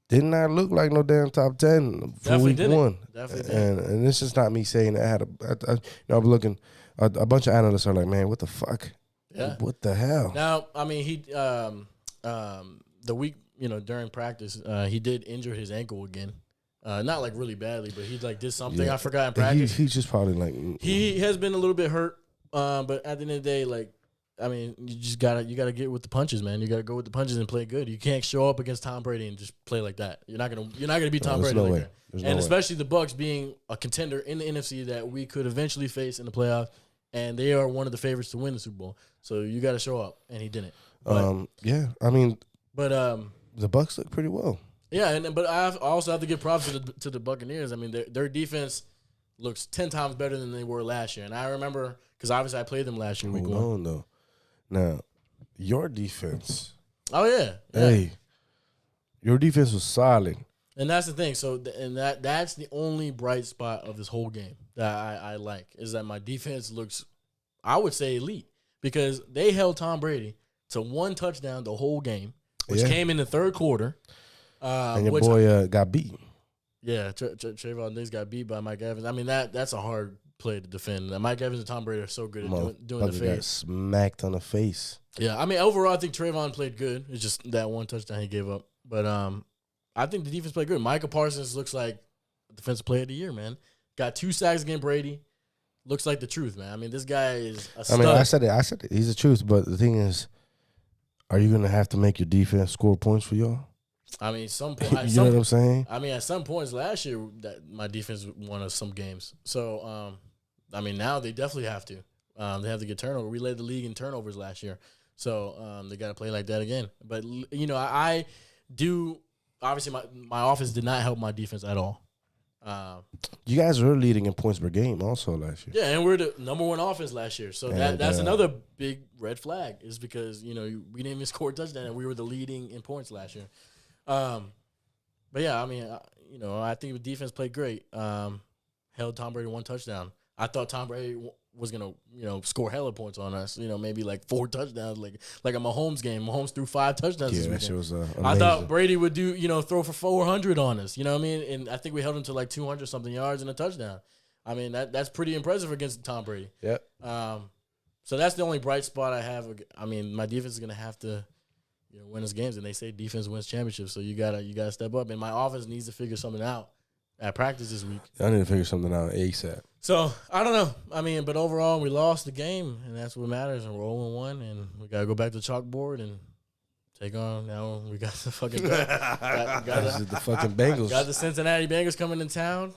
did not look like no damn top 10 for week 1. Definitely and this is not me saying that. I'm looking. A bunch of analysts are like, man, what the fuck? Yeah. What the hell? Now, I mean, he the week. During practice, he did injure his ankle again. Not like really badly, but he did something. Yeah. I forgot in practice. He's just probably like he has been a little bit hurt. But at the end of the day, I mean, you gotta get with the punches, man. You gotta go with the punches and play good. You can't show up against Tom Brady and just play like that. You're not gonna beat Tom Brady like that. And especially the Bucs being a contender in the NFC that we could eventually face in the playoffs, and they are one of the favorites to win the Super Bowl. So you got to show up, and he didn't. But, the Bucs look pretty well. Yeah, but I also have to give props to the Buccaneers. I mean, their defense looks 10 times better than they were last year. And I remember, because obviously I played them last year. No. Now, your defense. Oh, yeah. Hey, your defense was solid. And that's the thing. So, that's the only bright spot of this whole game that I like, is that my defense looks, I would say, elite. Because they held Tom Brady to 1 touchdown the whole game, which came in the third quarter. And your boy got beat. Yeah, Trayvon Diggs got beat by Mike Evans. I mean, that's a hard play to defend. Mike Evans and Tom Brady are so good at doing the face. Got smacked on the face. Yeah, I mean, overall, I think Trayvon played good. It's just that 1 touchdown he gave up. But I think the defense played good. Micah Parsons looks like defensive player of the year, man. Got 2 sacks against Brady. Looks like the truth, man. I mean, this guy is a stud. I mean, I said it. He's the truth. But the thing is, are you going to have to make your defense score points for y'all? I mean, you know what I'm saying? I mean, at some points last year, that my defense won us some games. So, I mean, now they definitely have to. They have to get turnover. We led the league in turnovers last year. So, they got to play like that again. But, you know, I do – obviously, my offense did not help my defense at all. You guys were leading in points per game also last year. Yeah, and we're the number 1 offense last year. So that's another big red flag, is because, you know, we didn't even score a touchdown, and we were the leading in points last year. But yeah, I mean, you know, I think the defense played great. Held Tom Brady 1 touchdown. I thought Tom Brady was gonna, you know, score hella points on us. You know, maybe like 4 touchdowns, like a Mahomes game. Mahomes threw 5 touchdowns. Yeah, this that shit was amazing. I thought Brady would do, you know, throw for 400 on us. You know what I mean? And I think we held him to like 200 something yards and a touchdown. I mean, that's pretty impressive against Tom Brady. Yep. So that's the only bright spot I have. I mean, my defense is gonna have to, you know, win us games, and they say defense wins championships. So you gotta step up, and my offense needs to figure something out at practice this week. I need to figure something out ASAP. So I don't know. I mean, but overall, we lost the game, and that's what matters. And we're 0-1, and we gotta go back to the chalkboard and take on. Now we got the fucking the fucking Bengals. Got the Cincinnati Bengals coming in town.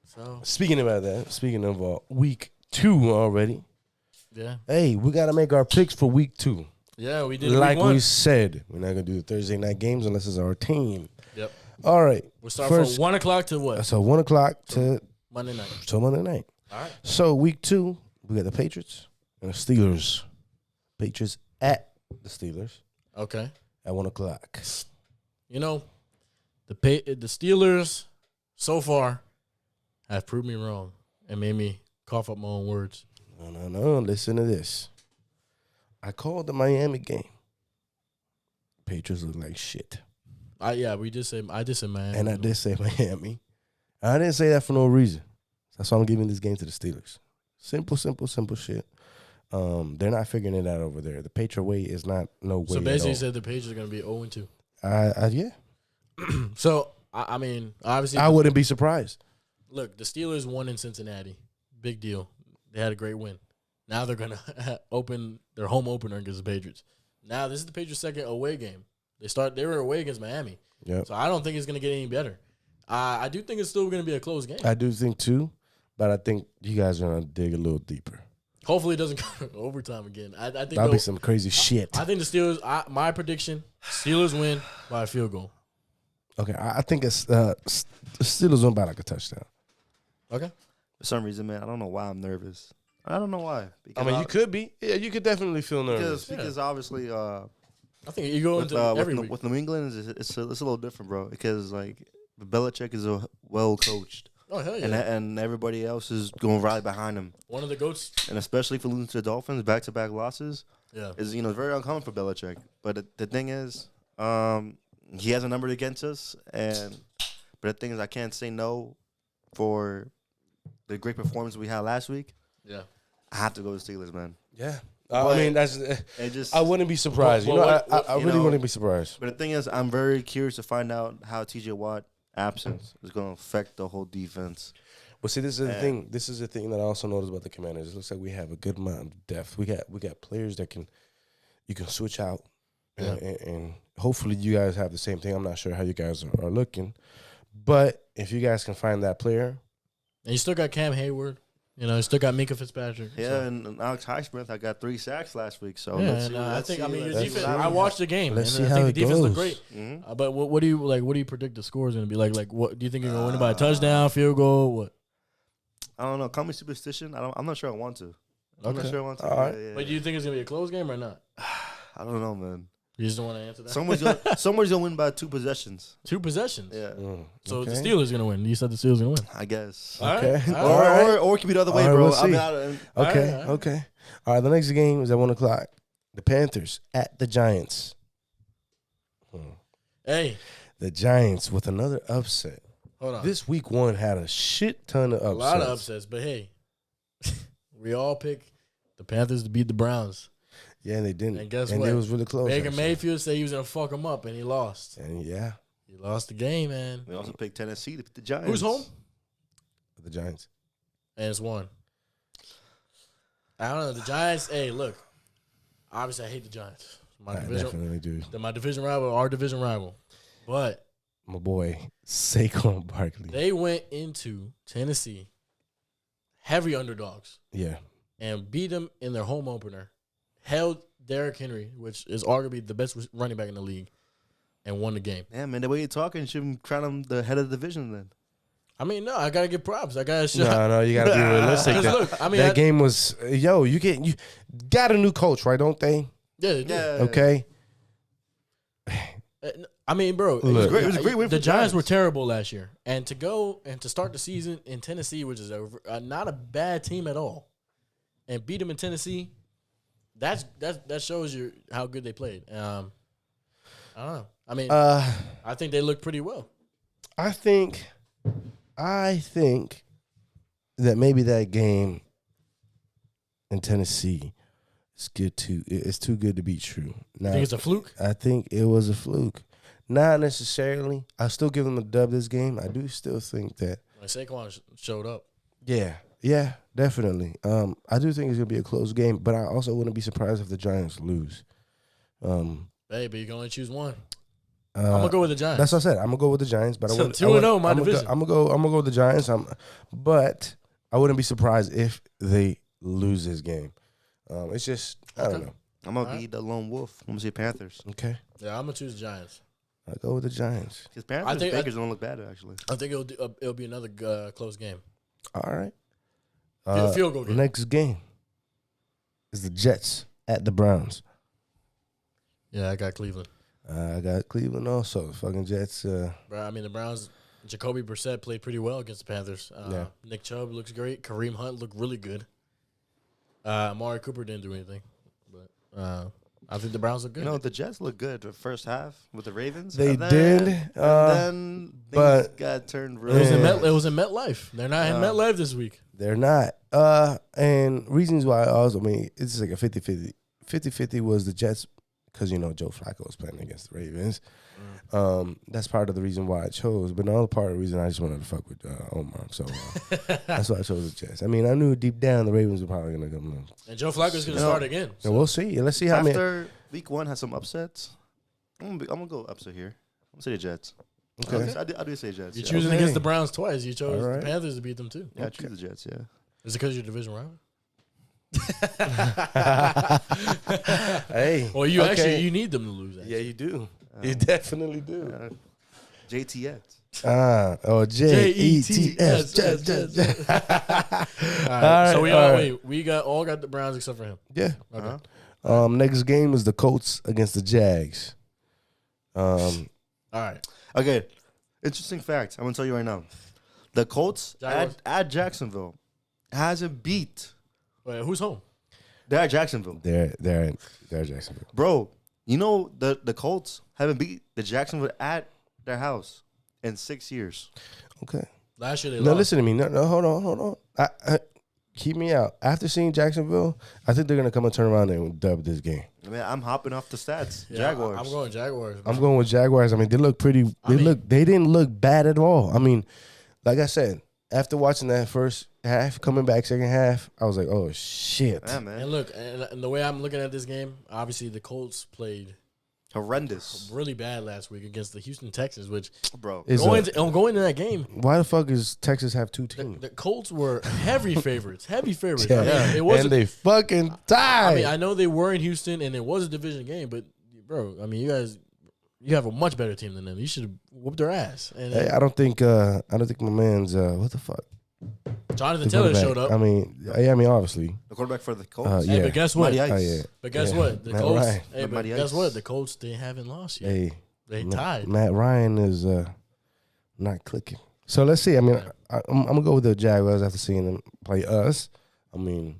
So speaking of week 2 already. Yeah. Hey, we gotta make our picks for week 2. Yeah, we did. Like we said, we're not gonna do the Thursday night games unless it's our team. Yep. All right. We'll start from 1 o'clock to what? So 1 o'clock to Monday night. Till Monday night. All right. So week 2, we got the Patriots and the Steelers. Patriots at the Steelers. Okay. At 1 o'clock. You know, the Steelers so far have proved me wrong and made me cough up my own words. No. Listen to this. I called the Miami game. Patriots look like shit. I did say Miami. And I did say Miami. I didn't say that for no reason. That's why I'm giving this game to the Steelers. Simple shit. They're not figuring it out over there. The Patriot way is not no way. So basically, you said the Patriots are going to be 0-2. Yeah. So I mean, obviously, I wouldn't be surprised. Look, the Steelers won in Cincinnati. Big deal. They had a great win. Now they're going to open their home opener against the Patriots. Now this is the Patriots' second away game. They were away against Miami. Yeah. So I don't think it's going to get any better. I do think it's still going to be a close game. I do think too, but I think you guys are going to dig a little deeper. Hopefully it doesn't go to overtime again. I think that'll be some crazy shit. I think the Steelers. My prediction: Steelers win by a field goal. Okay, I think it's Steelers win by like a touchdown. Okay. For some reason, man, I don't know why I'm nervous. I don't know why. Because I mean, you could be. Yeah, you could definitely feel nervous. Because obviously, I think you go into every week. With New England, it's a little different, bro. Because like Belichick is well coached. Oh hell yeah! And everybody else is going to rally behind him. One of the goats. And especially for losing to the Dolphins, back-to-back losses. Yeah. Is very uncommon for Belichick. But the thing is, he has a number against us, but the thing is, I can't say no for the great performance we had last week. Yeah. I have to go to Steelers, man. Yeah. I mean, I wouldn't be surprised. I really wouldn't be surprised. But the thing is, I'm very curious to find out how T.J. Watt absence is going to affect the whole defense. Well, see, this is the thing. This is the thing that I also noticed about the Commanders. It looks like we have a good amount of depth. We got players that you can switch out, and hopefully you guys have the same thing. I'm not sure how you guys are looking, but if you guys can find that player, and you still got Cam Hayward. You still got Minka Fitzpatrick. Yeah, so. And Alex Highsmith, I got 3 sacks last week. So your defense. I watched the game. Let's see I how think it the defense goes. looked great. Mm-hmm. But what do you predict the score is going to be like? Like, what do you think you're going to win by a touchdown, field goal, what? I don't know. Call me superstition. I'm not sure I want to. I'm not sure I want to. All right. Yeah. But do you think it's going to be a close game or not? I don't know, man. You just don't want to answer that? Somebody's going to win by 2 possessions. 2 possessions? Yeah. So the Steelers going to win. You said the Steelers going to win. I guess. Okay. Or it could be the other way, bro. Okay. All right, the next game is at 1 o'clock. The Panthers at the Giants. Hey. The Giants with another upset. Hold on. This week 1 had a shit ton of upsets. A lot of upsets, but hey, we all pick the Panthers to beat the Browns. Yeah, and they didn't. And guess what? It was really close. Baker Mayfield said he was going to fuck him up, and he lost. And he lost the game, man. We also picked Tennessee to beat the Giants. Who's home? The Giants. And it's 1. I don't know. The Giants, hey, look. Obviously, I hate the Giants. I definitely do. They're my division rival, our division rival. But my boy, Saquon Barkley. They went into Tennessee heavy underdogs. Yeah. And beat them in their home opener. Held Derrick Henry, which is arguably the best running back in the league, and won the game. Yeah, man, the way you're talking, you should crown him the head of the division then. I mean, no, I got to give props. I got to show. No, you got to be realistic. That game was, you got a new coach, right, don't they? Yeah, they do. Yeah. Okay. I mean, bro, it was great. It was a great win for the Giants were terrible last year. And to go and to start the season in Tennessee, which is not a bad team at all, and beat them in Tennessee, that shows you how good they played. I don't know. I mean, I think they looked pretty well. I think that maybe that game in Tennessee it's too good to be true. Now, you think it's a fluke? I think it was a fluke. Not necessarily. I still give them a dub this game. I do still think that Saquon showed up. Yeah, definitely. I do think it's gonna be a close game, but I also wouldn't be surprised if the Giants lose. Hey, but you can only choose one. I'm gonna go with the Giants. That's what I said. I'm gonna go with the Giants, but 2-0 my division. I'm gonna go with the Giants. But I wouldn't be surprised if they lose this game. It's just I don't know. I'm gonna be the lone wolf. I'm gonna say Panthers. Okay. Yeah, I'm gonna choose Giants. I go with the Giants. Because Panthers Bakers don't look bad actually. I think it'll be another close game. All right. Field goal game. Next game is the Jets at the Browns. Yeah, I got Cleveland. I got Cleveland also. Fucking Jets. Bro, I mean, the Browns, Jacoby Brissett played pretty well against the Panthers. Nick Chubb looks great. Kareem Hunt looked really good. Amari Cooper didn't do anything. But I think the Browns look good. The Jets look good the first half with the Ravens. They did. And then things got turned real. It was in MetLife. They're not in MetLife this week. They're not. And reasons why it's like a 50-50. 50-50 was the Jets because, Joe Flacco was playing against the Ravens. That's part of the reason why I chose. But another part of the reason I just wanted to fuck with Omar. So that's why I chose the Jets. I mean, I knew deep down the Ravens were probably going to come in. And Joe Flacco's going to start again. So we'll see. Let's see how After week 1 has some upsets, I'm going to go upset here. I'm going to say the Jets. Okay. I do say Jets. You're choosing against the Browns twice. You chose the Panthers to beat them too. Yeah, I choose the Jets, yeah. Is it because you're division rival? Hey. Well, you need them to lose. Actually. Yeah, you do. You definitely do. JTS. JETS. All right. We got the Browns except for him. Yeah. Okay. Next game is the Colts against the Jags. All right. Okay. Interesting fact. I'm gonna tell you right now. The Colts at Jacksonville hasn't beat. Wait, who's home? They're at Jacksonville. They're Jacksonville. Bro, the Colts haven't beat the Jacksonville at their house in 6 years. Okay. Last year they lost. Listen to me. No, hold on. Keep me out. After seeing Jacksonville, I think they're gonna come and turn around and dub this game. I mean, I'm hopping off the stats. Yeah, Jaguars. I'm going Jaguars. Man. I'm going with Jaguars. I mean, they look pretty. They didn't look bad at all. I mean, like I said, after watching that first half, coming back second half, I was like, oh shit. Yeah, man. And look, and the way I'm looking at this game, obviously the Colts played horrendous, really bad last week against the Houston Texans, which bro. Going into that game, why the fuck is Texas have two teams? The Colts were heavy favorites. Yeah. It wasn't, and they fucking died. I mean, I know they were in Houston and it was a division game, but bro, I mean, you have a much better team than them. You should have whooped their ass. And hey, I don't think my man's what the fuck. Jonathan Taylor showed up. I mean, obviously The quarterback for the Colts. yeah. But guess what? But guess what? The Matt Colts. Ryan. But guess what? The Colts, they haven't lost yet. Hey, they tied. Matt Ryan is not clicking. So let's see. I mean, I'm gonna go with the Jaguars after seeing them play us. I mean,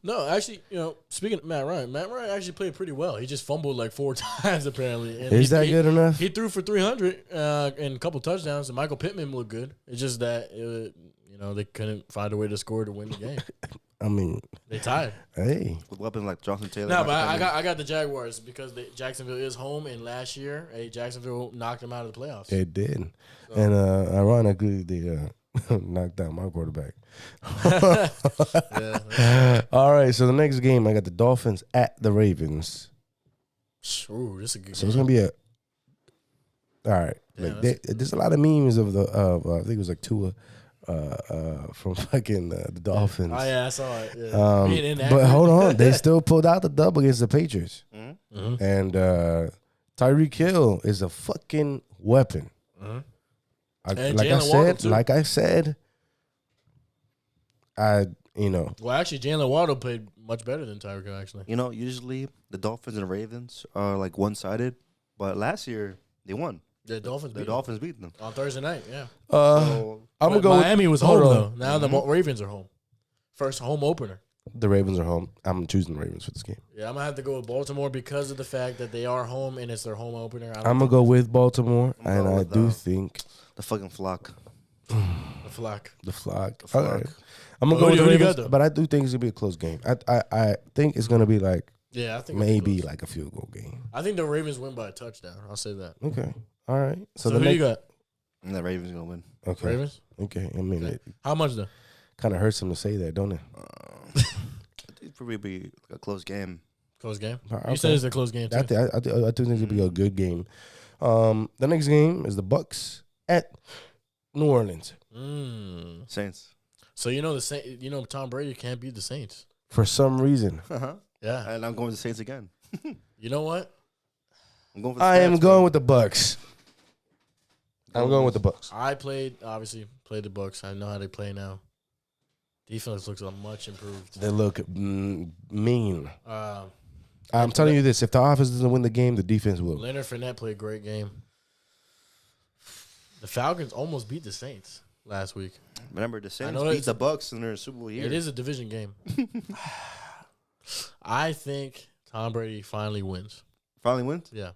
no, actually, speaking of Matt Ryan actually played pretty well. He just fumbled like 4 times apparently. And is that good enough? He threw for 300 and a couple touchdowns, and Michael Pittman looked good. It's just that they couldn't find a way to score to win the game. I mean, they tied. Hey, with weapons like Jonathan Taylor. No, but I got the Jaguars because Jacksonville is home, and last year, Jacksonville knocked them out of the playoffs. They did, so. And ironically, they knocked out my quarterback. All right, so the next game, I got the Dolphins at the Ravens. Ooh, this is a good game. So it's gonna be all right. Yeah, there's a lot of memes of I think it was like Tua. From fucking the Dolphins. Oh yeah, I saw it. Yeah. But hold on, they still pulled out the dub against the Patriots, mm-hmm. and Tyreek Hill is a fucking weapon. Mm-hmm. Like I said, Well, actually, Jalen Waddle played much better than Tyreek Hill. Actually, usually the Dolphins and Ravens are like one-sided, but last year they won. The Dolphins beat them on Thursday night. Yeah. I'm gonna go. Miami was home though. Now the Ravens are home. First home opener. The Ravens are home. I'm choosing the Ravens for this game. Yeah, I'm gonna have to go with Baltimore because of the fact that they are home and it's their home opener. I'm gonna go with Baltimore, and I do think the fucking flock. The flock. All right. I'm gonna go with the Ravens, but I do think it's gonna be a close game. I think it's gonna be like I think maybe like a field goal game. I think the Ravens win by a touchdown. I'll say that. Okay. All right. So who you got? And the Ravens gonna win. Okay. Ravens. Okay. I mean, it how much though? Kind of hurts them to say that, don't it? It'd probably be a close game. Close game. Okay. You said it's a close game too. I do think it'll be a good game. The next game is the Bucs at New Orleans. Saints. So Tom Brady can't beat the Saints for some reason. Yeah. And I'm going with the Saints again. You know what? I am going with the Bucs. I'm going with the Bucs. I played the Bucs. I know how they play now. Defense looks much improved. They look mean. I'm telling you this: if the offense doesn't win the game, the defense will. Leonard Fournette played a great game. The Falcons almost beat the Saints last week. Remember, the Saints beat the Bucs in their Super Bowl year. It is a division game. I think Tom Brady finally wins. Finally wins? Yeah.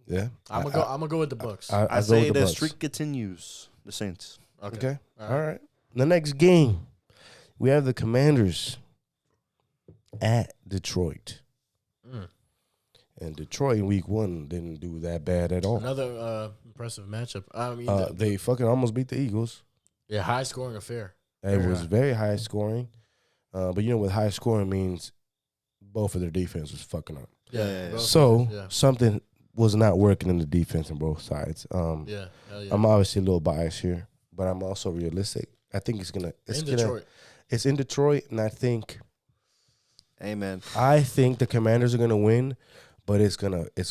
Yeah. I'm gonna go with the Bucs. I say the streak continues. The Saints. Okay. All right. The next game, we have the Commanders at Detroit. And Detroit in week 1 didn't do that bad at all. Another impressive matchup. I mean, they fucking almost beat the Eagles. Yeah, high scoring affair. It was very high scoring. But what high scoring means, both of their defense was fucking up. Yeah. So something was not working in the defense on both sides. Yeah. I'm obviously a little biased here, but I'm also realistic. I think Detroit. It's in Detroit, and I think. Amen. I think the Commanders are gonna win, but it's gonna be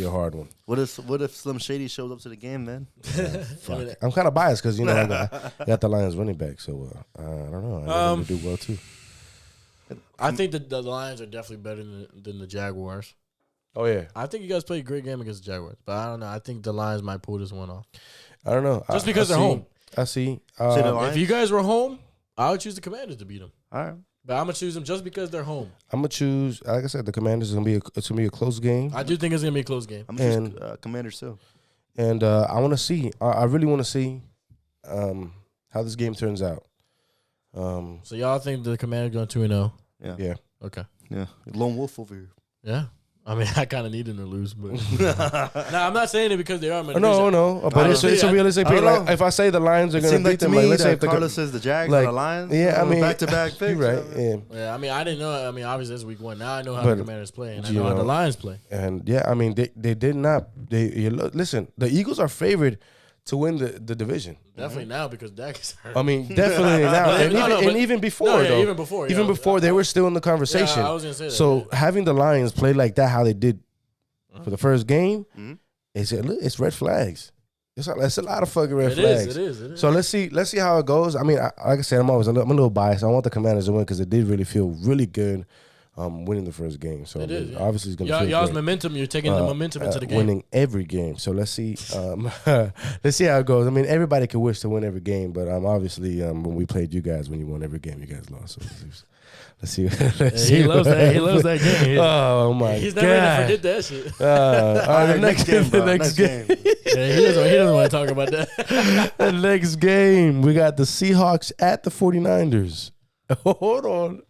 a hard one. What if Slim Shady shows up to the game, man? Fuck. I'm kind of biased because I got the Lions running back, so I don't know. I think they do well too. I think the Lions are definitely better than the Jaguars. Oh yeah, I think you guys played a great game against the Jaguars, but I don't know. I think the Lions might pull this one off. I don't know. Just because they're home. I see. If you guys were home, I would choose the Commanders to beat them. All right. But I'm gonna choose them just because they're home. I'm gonna choose, like I said, the Commanders is gonna be a close game. I do think it's gonna be a close game. I'm gonna choose Commanders too. And I want to see. I really want to see how this game turns out. So y'all think the Commanders going 2-0? Yeah. Yeah. Okay. Yeah. Lone Wolf over here. Yeah. I mean, I kind of need them to lose, but I'm not saying it because they are. No. But it's a realistic pick. Like, if I say the Lions are going to beat them, like, let's say if Carlos says the Jags or the Lions. Yeah, I mean, back-to-back picks. You're right. Yeah, I mean, I didn't know. I mean, obviously it's week 1. Now I know how the Commanders play, and I know how the Lions play. And yeah, I mean, they did not. Listen, the Eagles are favored to win the division. Definitely now because Dak is hurt. I mean, definitely now. And even before, though. Even before, they were still in the conversation. Yeah, I was going to say that. So having the Lions play like that, how they did for the first game, it's red flags. It's a lot of fucking red flags. It is. So let's see how it goes. I mean, like I said, I'm a little biased. I want the Commanders to win because it did really feel really good. Winning the first game, so obviously it's gonna. Y'all's momentum. You're taking the momentum into the game. Winning every game, so let's see. Let's see how it goes. I mean, everybody could wish to win every game, but obviously, when we played you guys, when you won every game, you guys lost. So let's see. He loves that game. Oh my god! He's never gonna forget that shit. The next game. Yeah, he doesn't want to talk about that. The next game, we got the Seahawks at the 49ers. Hold on.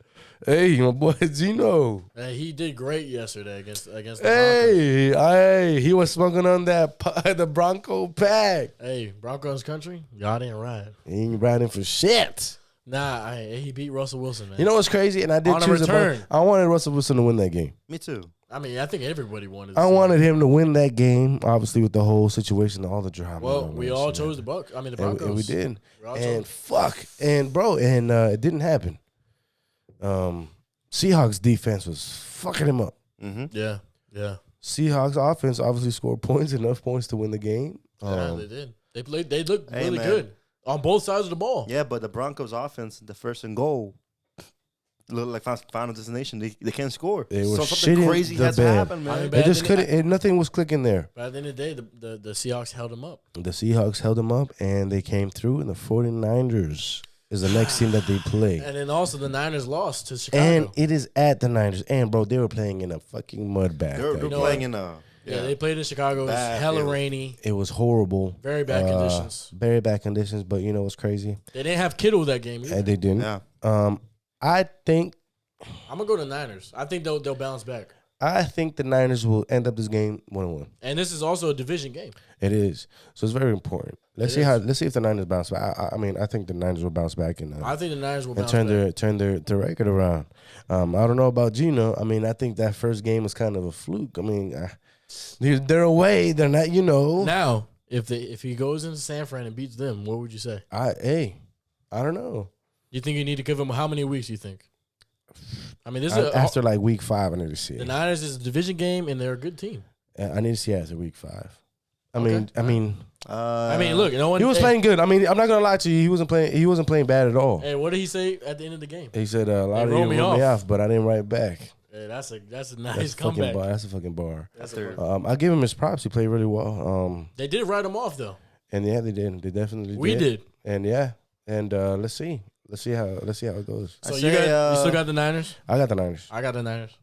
Hey, my boy Gino. He did great yesterday against the Broncos. He was smoking on the Bronco pack. Hey, Broncos country, y'all didn't ride. He ain't riding for shit. Nah, he beat Russell Wilson, man. You know what's crazy? And I did choose him. I wanted Russell Wilson to win that game. Me too. I mean, I think everybody wanted. I wanted him to win that game, obviously with the whole situation, all the drama. Well, we all chose the Broncos. And we did. And it didn't happen. Seahawks defense was fucking him up. Mm-hmm. Yeah. Seahawks offense obviously scored enough points to win the game. Yeah, they did. They looked really good on both sides of the ball. Yeah, but the Broncos offense, the first and goal, looked like final destination. They can't score. They were something crazy has to happen, man. They just couldn't. Nothing was clicking there. But at the end of the day, the Seahawks held them up. The Seahawks held them up, and they came through. And the 49ers is the next team that they play. And then also the Niners lost to Chicago. And it is at the Niners. And, bro, they were playing in a fucking mud bath. They were playing in a... Yeah, they played in Chicago. It was hella rainy. It was horrible. Very bad conditions. Very bad conditions, but you know what's crazy? They didn't have Kittle that game either. They didn't. Yeah. I think... I'm going to go to Niners. I think they'll bounce back. I think the Niners will end up this game 1-1. And this is also a division game. It is. So it's very important. Let's see if the Niners bounce back. I mean, I think the Niners will bounce back and I think the Niners will bounce back. Turn their record around. I don't know about Gino. I mean, I think that first game was kind of a fluke. I mean, they're away. They're not, Now, if he goes into San Fran and beats them, what would you say? I don't know. You think you need to give them how many weeks, you think? I mean, this is after like week 5. I need to see the Niners is a division game, and they're a good team. I need to see after week 5. I mean, look, no one. He was playing good. I mean, I'm not gonna lie to you. He wasn't playing bad at all. Hey, what did he say at the end of the game? He said a lot of you wrote me off, but I didn't write back. Hey, that's a nice comeback. That's a fucking bar. I give him his props. He played really well. They did write him off though. And yeah, they did. They definitely did. We did. And yeah, and let's see. Let's see how it goes. So you still got the Niners? I got the Niners. I got the Niners.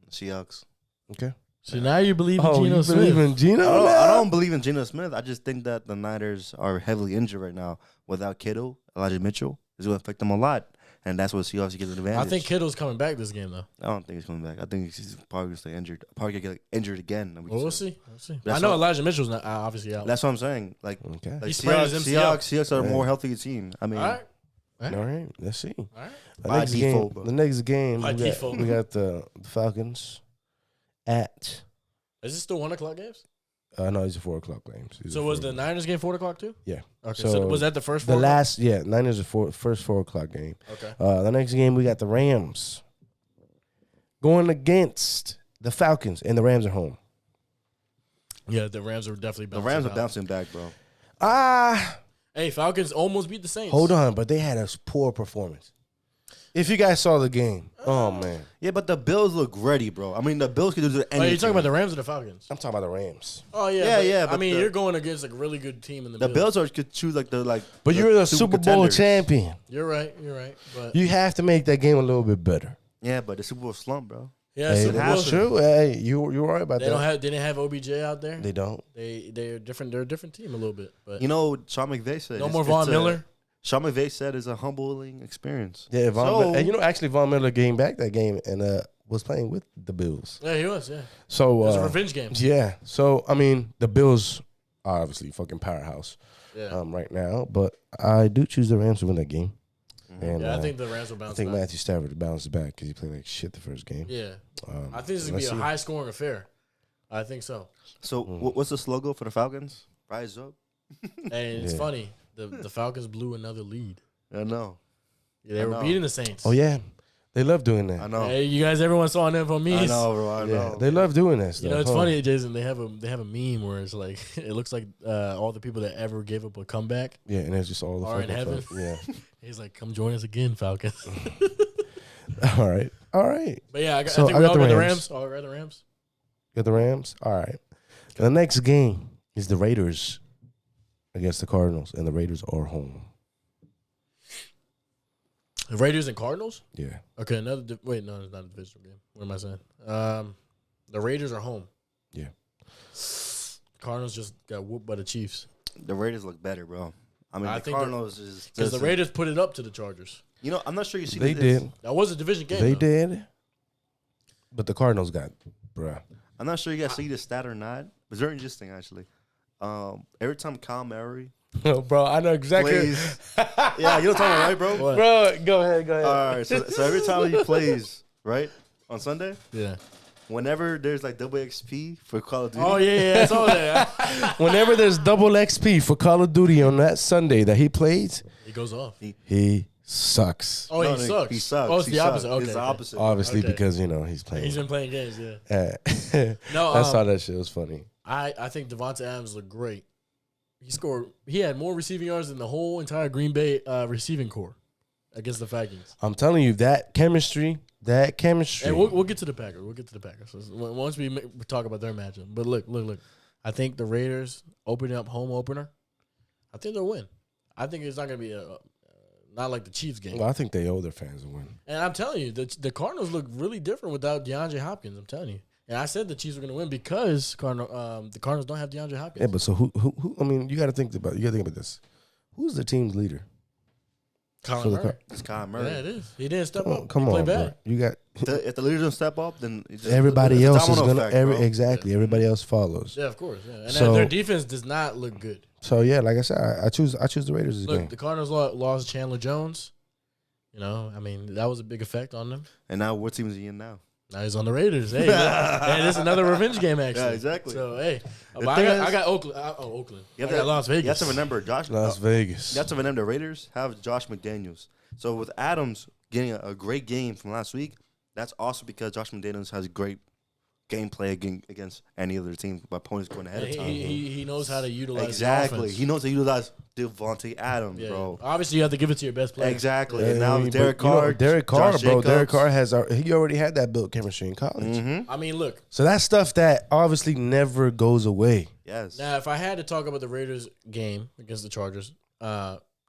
Seahawks. Okay. So now you believe in Geno Smith. Believe in Geno? I don't believe in Geno Smith. I just think that the Niners are heavily injured right now. Without Kittle, Elijah Mitchell is going to affect them a lot. And that's what Seahawks gets an advantage. I think Kittle's coming back this game, though. I don't think he's coming back. I think he's probably going to stay injured. Probably going to get injured again. We'll see. I know Elijah Mitchell's not obviously out. That's what I'm saying. Like he's Seahawks are a more healthy team. I mean, all right. Let's see. All right. The next game, we got the Falcons at. Is this still 1 o'clock games? No, these are 4 o'clock games. So was the Niners game 4 o'clock too? Yeah. Okay. So was that the first 4? Niners are first 4 o'clock game. Okay. The next game we got the Rams going against the Falcons, and the Rams are home. Yeah, the Rams are definitely bouncing. The Rams are bouncing back, bro. Hey, Falcons almost beat the Saints. Hold on, but they had a poor performance. If you guys saw the game, oh man. Yeah, but the Bills look ready, bro. I mean, the Bills can do anything. Are you talking about the Rams or the Falcons? I'm talking about the Rams. Oh yeah, I mean, you're going against a really good team in the Bills could choose But you're the Super Bowl champion. You're right. But you have to make that game a little bit better. Yeah, but the Super Bowl slump, bro. Yeah, that's true. Hey, you're right about that. They didn't have OBJ out there. They don't. They're different. They're a different team a little bit. But Sean McVay said no more Von Miller. Sean McVay said it's a humbling experience. Yeah, actually Von Miller came back that game and was playing with the Bills. Yeah, he was. Yeah. So it was a revenge game. Yeah. So I mean, the Bills are obviously fucking powerhouse. Yeah. Right now, but I do choose the Rams to win that game. And, yeah, I think the Rams will bounce back. I think Matthew Stafford bounces back because he played like shit the first game. Yeah. I think this is going to be a high-scoring affair. I think so. So what's the slogan for the Falcons? Rise up. And it's funny. The Falcons blew another lead. I know. Yeah, they were beating the Saints. Oh, yeah. They love doing that. I know. Hey, you guys, everyone saw on info memes. I know, bro. I know. They love doing this. You know, it's funny, Jason. They have a meme where it's like it looks like all the people that ever gave up a comeback. Yeah, and it's just all the are in heaven. Yeah. He's like, come join us again, Falcons. All right. But yeah, I think we all got the Rams. All got the Rams. Got the Rams. All right. The next game is the Raiders against the Cardinals, and the Raiders are home. The Raiders and Cardinals? Yeah. Okay, wait, no, it's not a divisional game. What am I saying? The Raiders are home. Yeah. Cardinals just got whooped by the Chiefs. The Raiders look better, bro. I mean, the Cardinals is because the Raiders put it up to the Chargers. You know, I'm not sure you see. They did. That was a division game. They did. But the Cardinals got, bruh. I'm not sure you guys see this stat or not. It's very interesting, actually. Every time Kyle Murray No, bro, I know exactly. plays, yeah, you know what I'm talking about, right, bro? What? Bro, go ahead. All right, so every time he plays, right, on Sunday, Yeah. whenever there's like double XP for Call of Duty. Oh, yeah, that's all that. Whenever there's double XP for Call of Duty on that Sunday that he plays, He goes off. he sucks. Oh, No, he sucks. He sucks. Oh, it's He the opposite. sucks. Okay. It's the opposite. Obviously, Okay. because, he's playing. He's been playing games, yeah. No, that's how that shit was funny. I think Devonta Adams looked great. He had more receiving yards than the whole entire Green Bay receiving core against the Vikings. I'm telling you, that chemistry. And we'll get to the Packers. So once we talk about their matchup. But look. I think the Raiders opening up home opener, I think they'll win. I think it's not going to be not like the Chiefs game. Well, I think they owe their fans a win. And I'm telling you, the Cardinals look really different without DeAndre Hopkins. I'm telling you. And I said the Chiefs were going to win because the Cardinals don't have DeAndre Hopkins. Yeah, but so who? I mean, you got to think about this. Who's the team's leader? Colin Murray. It's Kyle Murray. Yeah, it is. He didn't step up. Come he on, played bad. bro. You got If the leaders don't step up, then everybody else is gonna effect, bro. Everybody else follows. Yeah, of course. Yeah. And So- their defense does not look good. So yeah, like I said, I choose the Raiders this game. Look, the Cardinals lost Chandler Jones. I mean, that was a big effect on them. And now what team is he in now? Now he's on the Raiders. Hey, man, it's another revenge game, actually. Yeah, exactly. So, hey, The but thing I got is- Oakland. Oakland. You I got Las Vegas. You have to remember Las Vegas. You have to remember the Raiders have Josh McDaniels. So with Adams getting a great game from last week, that's also because Josh McDaniels has a great gameplay against any other team. My opponent's going ahead of time. He knows how to utilize Exactly. the offense. He knows how to utilize Devontae Adams, Yeah. bro. Obviously, you have to give it to your best player. Exactly. Yeah, And now but, Derek Carr. Derek Carr, Josh bro. Derek Jacobs. Carr he already had that built chemistry in college. Mm-hmm. I mean, look. So that's stuff that obviously never goes away. Yes. Now, if I had to talk about the Raiders game against the Chargers,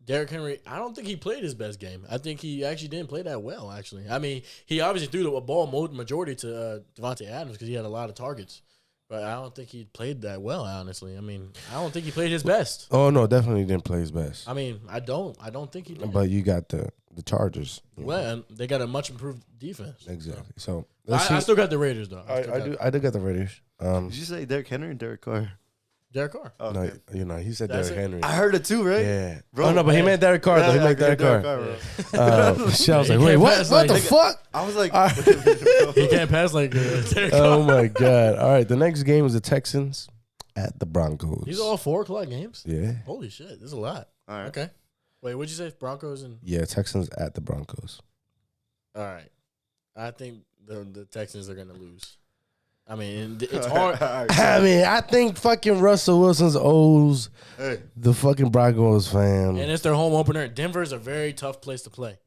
Derrick Henry, I don't think he played his best game. I think he actually didn't play that well, actually. I mean, he obviously threw the ball majority to Devontae Adams because he had a lot of targets. But I don't think he played that well, honestly. I mean, I don't think he played his best. Oh no, definitely didn't play his best. I mean, I don't think he did. But you got the Chargers. Well, and they got a much improved defense. Exactly. So I still got the Raiders, though. I do got the Raiders. Did you say Derrick Henry and Derek Carr? Derek Carr. Oh, No, okay. he said That's Derrick it. Henry. I heard it too, right? Yeah. Bro, Oh no, but he meant Derek Carr though. He meant Derek Carr. bro. I was He like, can't wait, what? pass What like- the fuck? I was like, He can't pass like Derek Carr. Oh my god! All right, the next game is the Texans at the Broncos. These are all 4:00 games? Yeah. Holy shit, this is a lot. all right. Okay. Wait, what'd you say? Broncos and... Yeah, Texans at the Broncos. All right. I think the Texans are going to lose. I mean, it's hard. I mean, I think fucking Russell Wilson's owes Hey. the fucking Broncos fam. And it's their home opener. Denver's a very tough place to play.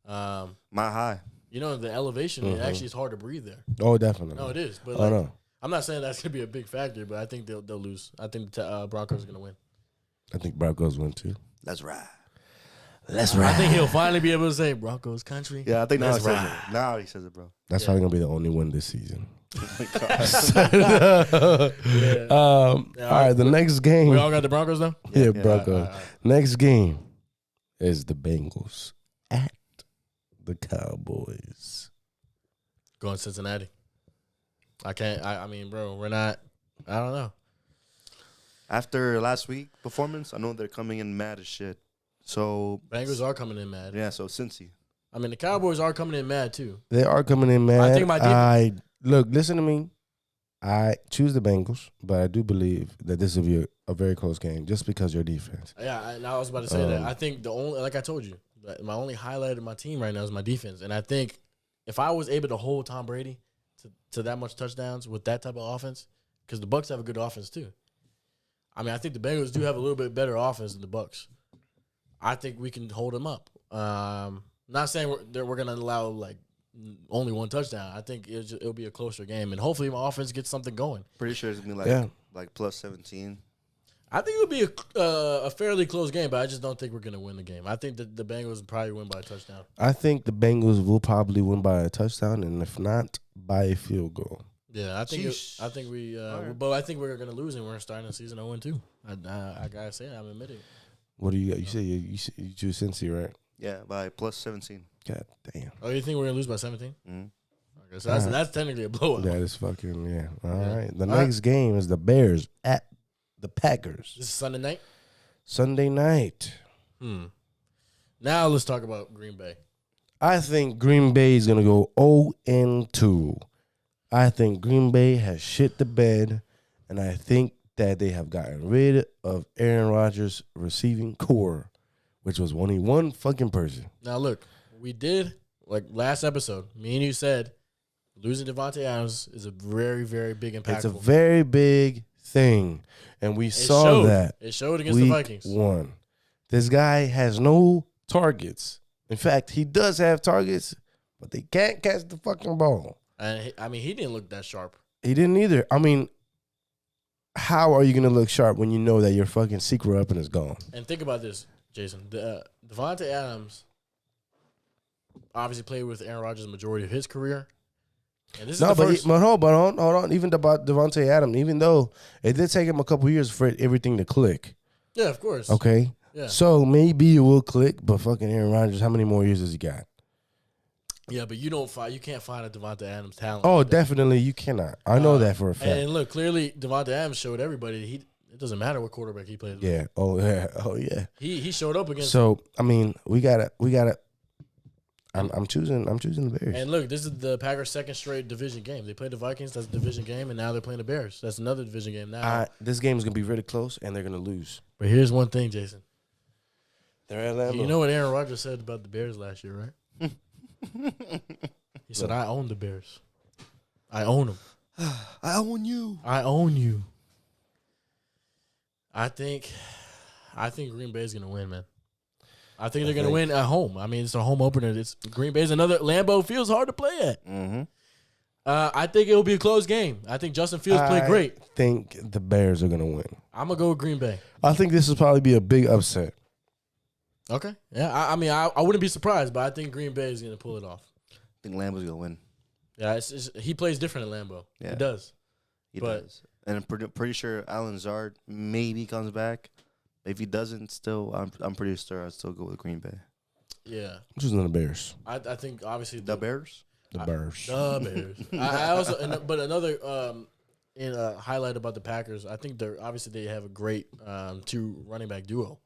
My high. The elevation, it actually is hard to breathe there. Oh, definitely. No, it is. But Oh no, I'm not saying that's going to be a big factor, but I think they'll lose. I think the Broncos are going to win. I think Broncos win too. Let's ride. That's I think he'll finally be able to say Broncos country. Yeah, I think now he Let's says ride. it. Now he says it, bro. That's Yeah. probably gonna be the only win this season. Yeah. All right, the next game. We all got the Broncos now? Yeah, Yeah. Broncos. All right. Next game is the Bengals at the Cowboys. Going Cincinnati. I can't. I mean, bro, we're not. I don't know. After last week performance, I know they're coming in mad as shit. So Bengals are coming in mad. Yeah, so Cincy. I mean, the Cowboys are coming in mad too. They are coming in mad. I think my defense. Look, listen to me. I choose the Bengals, but I do believe that this will be a very close game just because your defense. Yeah, and I was about to say that. I think the only, like I told you, my only highlight of my team right now is my defense. And I think if I was able to hold Tom Brady to that much touchdowns with that type of offense, because the Bucs have a good offense too. I mean, I think the Bengals do have a little bit better offense than the Bucs. I think we can hold them up. Not saying we're going to allow like only one touchdown. I think it'll be a closer game, and hopefully my offense gets something going. Pretty sure it's going to be like plus 17. I think it'll be a fairly close game, but I just don't think we're going to win the game. I think that the Bengals will probably win by a touchdown. I think the Bengals will probably win by a touchdown, and if not, by a field goal. Yeah, I think we. Right. But I think we're going to lose, and we're starting the season 0-2. I gotta say, I'm admitting. What do you got? You say you choose Cincy, right? Yeah, by plus 17. God damn. Oh, you think we're gonna lose by 17? Mm-hmm. Okay, so that's technically a blowout. That is fucking All right. The next game is the Bears at the Packers. This is Sunday night. Sunday night. Now let's talk about Green Bay. I think Green Bay is gonna go 0-2. I think Green Bay has shit the bed, and I think that they have gotten rid of Aaron Rodgers' receiving core, which was only one fucking person. Now, look, we did, like last episode, me and you said losing Devontae Adams is a very, very big impactful. It's a very big thing, and we saw that. It showed against the Vikings. One. This guy has no targets. In fact, he does have targets, but they can't catch the fucking ball. And he didn't look that sharp. He didn't either. I mean, how are you going to look sharp when you know that your fucking secret weapon is gone? And think about this, Jason. Devontae Adams obviously played with Aaron Rodgers the majority of his career. And this is the first. Hold on. Even about Devontae Adams, even though it did take him a couple years for everything to click. Yeah, of course. Okay. Yeah. So maybe it will click, but fucking Aaron Rodgers, how many more years has he got? Yeah, but you can't find a Devontae Adams talent. Oh, like definitely you cannot. I know that for a fact. And look, clearly Devontae Adams showed everybody it doesn't matter what quarterback he plays with. Yeah. Oh yeah. He showed up against. So I mean, we gotta. I'm choosing the Bears. And look, this is the Packers' second straight division game. They played the Vikings, that's a division game, and now they're playing the Bears. That's another division game now. This game is gonna be really close, and they're gonna lose. But here's one thing, Jason. They're at Lambeau. You know what Aaron Rodgers said about the Bears last year, right? He said, I own the Bears. I own them. I own you. I own you. I think Green Bay is going to win, man. I think they're going to win at home. I mean, it's a home opener. Green Bay's another. Lambeau Field's hard to play at. Mm-hmm. I think it will be a close game. I think Justin Fields played great. I think the Bears are going to win. I'm going to go with Green Bay. I think this will probably be a big upset. Okay. Yeah, I mean, I wouldn't be surprised, but I think Green Bay is going to pull it off. I think Lambeau's going to win. Yeah, he plays different at Lambeau. Yeah. He does. He does. And I'm pretty sure Alan Zard maybe comes back. If he doesn't, still, I'm pretty sure I'd still go with Green Bay. Yeah. I'm choosing the Bears. I think, obviously. The Bears? The Bears. The Bears. I also, but another highlight about the Packers, I think they have a great two running back duo,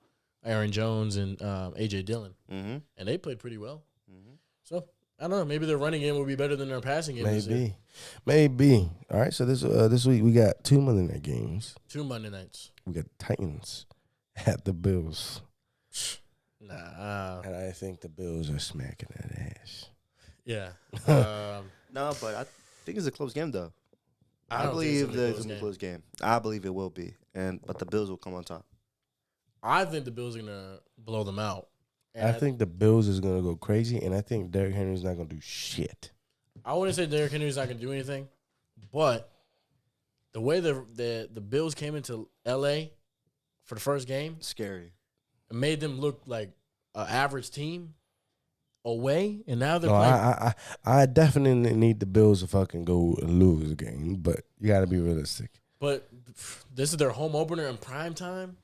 Aaron Jones and A.J. Dillon. Mm-hmm. And they played pretty well. Mm-hmm. So, I don't know. Maybe their running game will be better than their passing game. Maybe. All right, so this week we got 2 Monday night games. 2 Monday nights. We got Titans at the Bills. Nah. And I think the Bills are smacking that ass. Yeah. No, but I think it's a close game, though. I believe it's a close game. I believe it will be, but the Bills will come on top. I think the Bills are gonna blow them out. I think the Bills is gonna go crazy, and I think Derrick Henry's not gonna do shit. I wouldn't say Derrick Henry's not gonna do anything, but the way the Bills came into L.A. for the first game, scary. It made them look like an average team away, and now they're playing. I definitely need the Bills to fucking go lose a game, but you got to be realistic. But this is their home opener in prime time.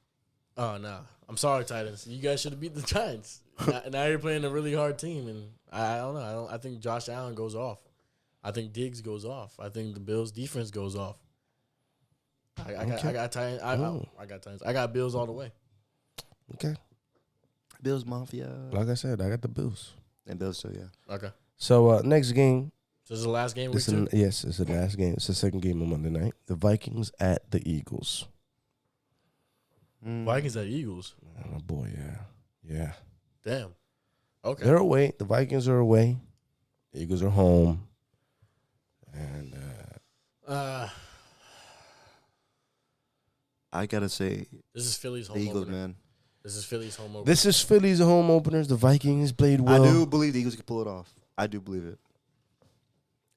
Oh no, I'm sorry, Titans. You guys should have beat the Giants. now you're playing a really hard team, and I don't know. I think Josh Allen goes off. I think Diggs goes off. I think the Bills defense goes off. I got Titans. I got Titans. I got Bills all the way. Okay. Bills Mafia. Like I said, I got the Bills. And Bills too, yeah. Okay. So next game. So this is the last game. Yes, it's the last game. It's the second game on Monday night. The Vikings at the Eagles. Vikings at Eagles. Oh boy, yeah. Damn. Okay. They're away. The Vikings are away. The Eagles are home. And I gotta say, this is Philly's home Eagles, opener. man. This is Philly's home opener. This is Philly's home openers. The Vikings played well. I do believe the Eagles can pull it off. I do believe it.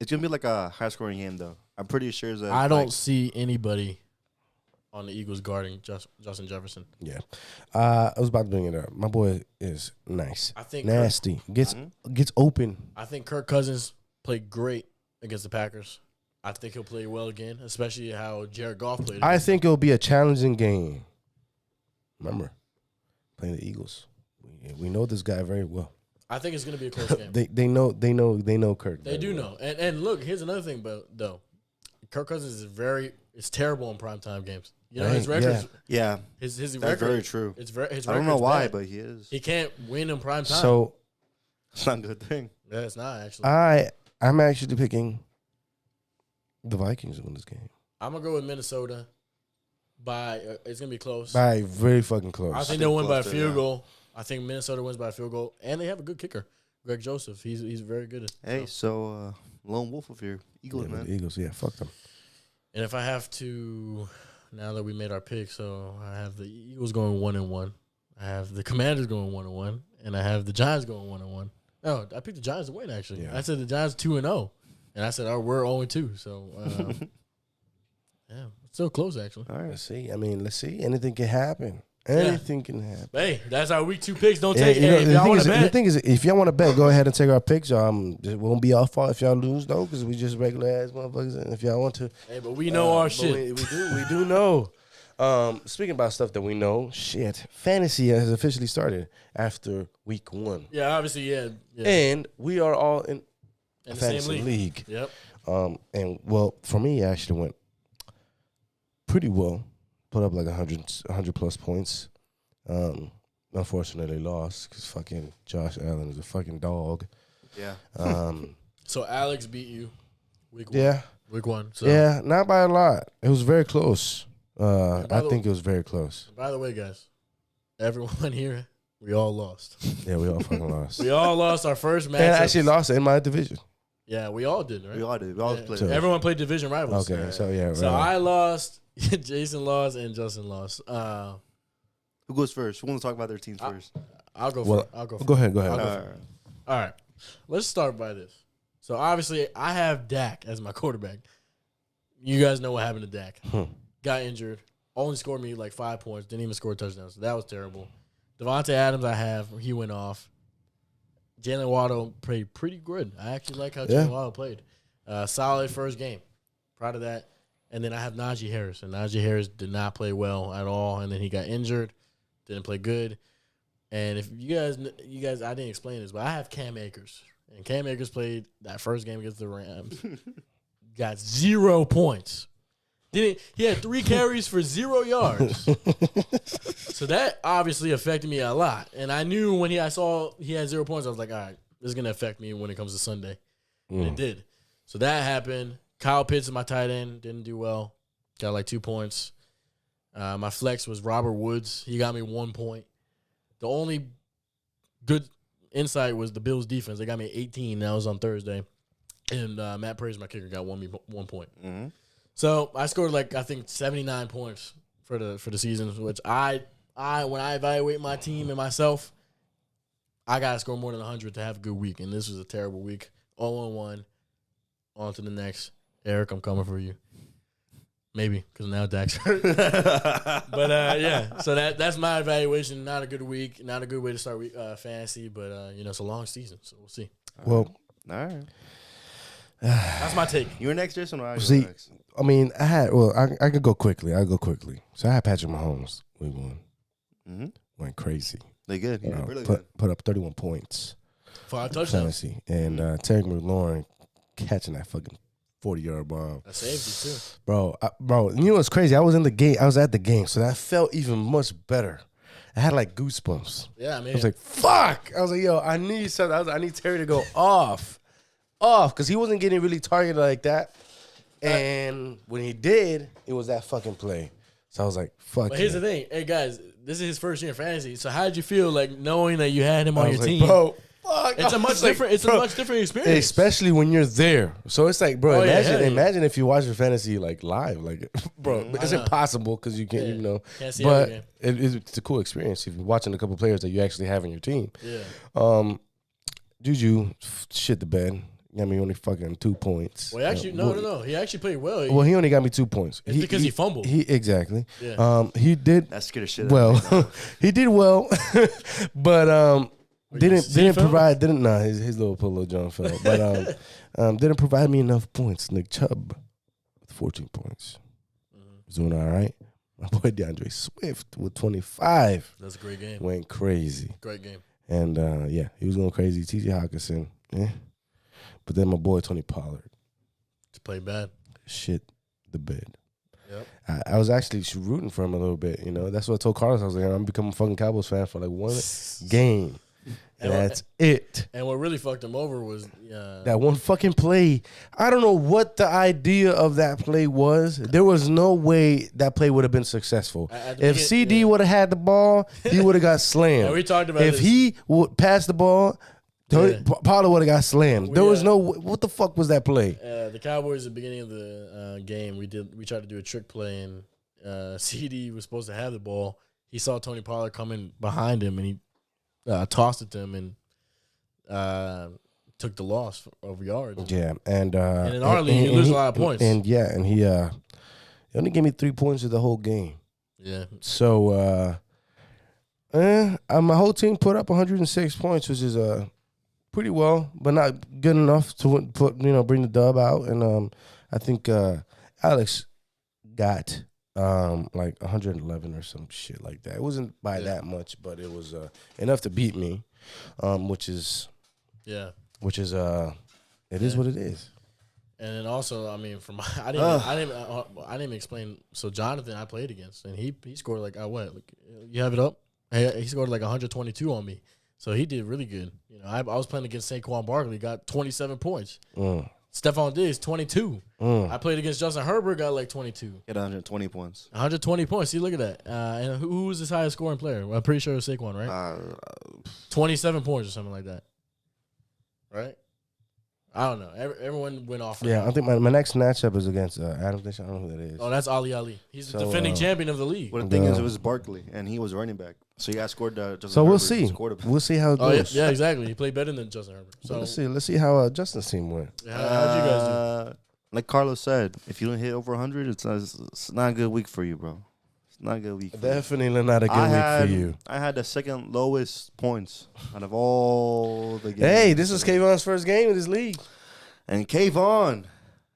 It's gonna be like a high-scoring game, though. I'm pretty sure that I don't see anybody on the Eagles guarding Justin Jefferson. Yeah, I was about to bring it up. My boy is nice. I think nasty. Gets open. I think Kirk Cousins played great against the Packers. I think he'll play well again, especially how Jared Goff played. I think it'll be a challenging game. Remember, playing the Eagles. We know this guy very well. I think it's going to be a close game. they know Kirk. They do know. And look, here's another thing, though. Kirk Cousins is terrible in primetime games. You know, his record. Yeah. His That's record. very true. His record. I don't know why, bad. but he is. He can't win in primetime. So it's not a good thing. Yeah, it's not actually. I'm actually picking the Vikings to win this game. I'm gonna go with Minnesota. It's gonna be close. By very fucking close. I think they'll win by a field goal. I think Minnesota wins by a field goal, and they have a good kicker, Greg Joseph. He's very good at. Hey, so lone wolf of your Eagles, man. Eagles, yeah, fuck them. And if I have to, now that we made our pick, so I have the Eagles going 1-1. I have the Commanders going 1-1, and I have the Giants going 1-1. No, I picked the Giants to win actually. Yeah. I said the Giants 2-0, and I said we're 0-2. So yeah, it's still close actually. All right, let's see. Anything can happen. Anything can happen. Hey, that's our week 2 picks. Don't take it. Hey, if y'all want to bet. The thing is, if y'all want to bet, go ahead and take our picks. It won't be our fault if y'all lose, though, because we just regular ass motherfuckers. And if y'all want to, hey, but we know our shit. We do know. Speaking about stuff that we know, fantasy has officially started after week 1. Yeah, obviously, yeah. And we are all in the fantasy same league. Yep. And well, for me, it actually went pretty well. Put up like 100 plus points. Unfortunately, lost because fucking Josh Allen is a fucking dog. Yeah. So Alex beat you week 1. Yeah. Week 1. So. Yeah, not by a lot. It was very close. I think it was very close. By the way, guys, everyone here, we all lost. Yeah, we all fucking lost. We all lost our first match. And I actually lost in my division. Yeah, we all did, right? We all did. We all played. Everyone played division rivals. Okay, so yeah. So I lost, Jason lost, and Justin lost. Who goes first? Who wants to talk about their teams first? I'll go first. I'll go first. Go ahead. All right. Let's start by this. So obviously, I have Dak as my quarterback. You guys know what happened to Dak. Got injured. Only scored me like 5 points. Didn't even score a touchdown. So that was terrible. Devontae Adams, he went off. Jalen Waddle played pretty good. I actually like how Jalen Waddle played. Solid first game. Proud of that. And then I have Najee Harris. And Najee Harris did not play well at all. And then he got injured. Didn't play good. And if you guys, I didn't explain this, but I have Cam Akers. And Cam Akers played that first game against the Rams. Got 0 points. He had 3 carries for 0 yards. So that obviously affected me a lot. And I knew when I saw he had 0 points, I was like, all right, this is going to affect me when it comes to Sunday. And it did. So that happened. Kyle Pitts, my tight end, didn't do well. Got like 2 points. My flex was Robert Woods. He got me 1 point. The only good insight was the Bills' defense. They got me 18. That was on Thursday. And Matt Praise, my kicker, got 1 point. Mm-hmm. So I scored I think 79 points for the season, which I when I evaluate my team and myself, I gotta score more than 100 to have a good week. And this was a terrible week. 0-1. On to the next. Eric, I'm coming for you. Maybe, because now Dak's hurt. But yeah, so that's my evaluation. Not a good week. Not a good way to start fantasy, but it's a long season, so we'll see. Well, all right. That's my take. You're next, Jason, or I go next? I mean, I could go quickly. I'll go quickly. So I had Patrick Mahomes. We won. Mm-hmm. Went crazy. They good. Really good. Put up 31 points. 5 touchdowns. Fantasy. And Terry McLaurin catching that fucking 40-yard bomb. That saved you too, bro. You know what's crazy? I was in the game. I was at the game, so that felt even much better. I had like goosebumps. Yeah, I mean, I was like, "Fuck!" I was like, "Yo, I need something. I need Terry to go off, because he wasn't getting really targeted like that." And when he did, it was that fucking play. So I was like, "Fuck." But here's the thing, hey guys, this is his first year in fantasy. So how did you feel like knowing that you had him on your team, bro? Fuck. It's a much different. It's a much different experience, especially when you're there. So it's like, bro, imagine if you watch your fantasy like live, like, bro, it's impossible because you can't, Can't see but it's a cool experience if you're watching a couple players that you actually have in your team. Yeah. Juju shit the bed. Got me only fucking 2 points. Well, actually, no. He actually played well. He only got me 2 points. It's because he fumbled. Exactly. Yeah. He did. That scared the shit out of me. He did well, but didn't provide. His little polo John fell, but didn't provide me enough points. Nick Chubb with 14 points. Was doing all right. My boy DeAndre Swift with 25. That's a great game. Went crazy. Great game. And he was going crazy. T.J. Hawkinson, but then my boy Tony Pollard just played bad. Shit the bed. Yep. I was actually rooting for him a little bit. That's what I told Carlos. I was like, I'm becoming a fucking Cowboys fan for like one game. And that's it. And what really fucked him over was that one fucking play. I don't know what the idea of that play was. There was no way that play would have been successful. If CD would have had the ball, he would have got slammed. Yeah, we talked about if he would pass the ball, Pollard would have got slammed. There was no. What the fuck was that play? The Cowboys at the beginning of the game, we tried to do a trick play, and CD was supposed to have the ball. He saw Tony Pollard coming behind him, and he tossed it to him and took the loss of yards. Yeah, and in our league, you lose a lot of points. And he only gave me 3 points of the whole game. Yeah. So my whole team put up 106 points, which is pretty well, but not good enough to bring the dub out. And I think Alex got like 111 or some shit like that. It wasn't by that much, but it was enough to beat me, which is it is what it is. And then also, I mean, I didn't even explain. So Jonathan, I played against, and he scored like you have it up. He scored like 122 on me, so he did really good. I was playing against Saquon Barkley, got 27 points. Stephon Diggs, 22. I played against Justin Herbert, got like 22. Got 120 points. 120 points. See, look at that. And who was his highest scoring player? Well, I'm pretty sure it was Saquon, right? 27 points or something like that. Right? I don't know. Everyone went off. Yeah, I think my next matchup is against Adam Fish. I don't know who that is. Oh, that's Ali. He's the defending champion of the league. Well, the thing is, it was Barkley, and he was running back. So he scored Justin So Herbert. We'll see how it goes. Yeah, exactly. He played better than Justin Herbert. So let's see how Justin's team went. How'd you guys do? Like Carlos said, if you don't hit over 100, it's not a good week for you, bro. It's not a good week. Definitely not a good week for you. I had the second lowest points out of all the games. Hey, this was Kayvon's first game in this league. And Kayvon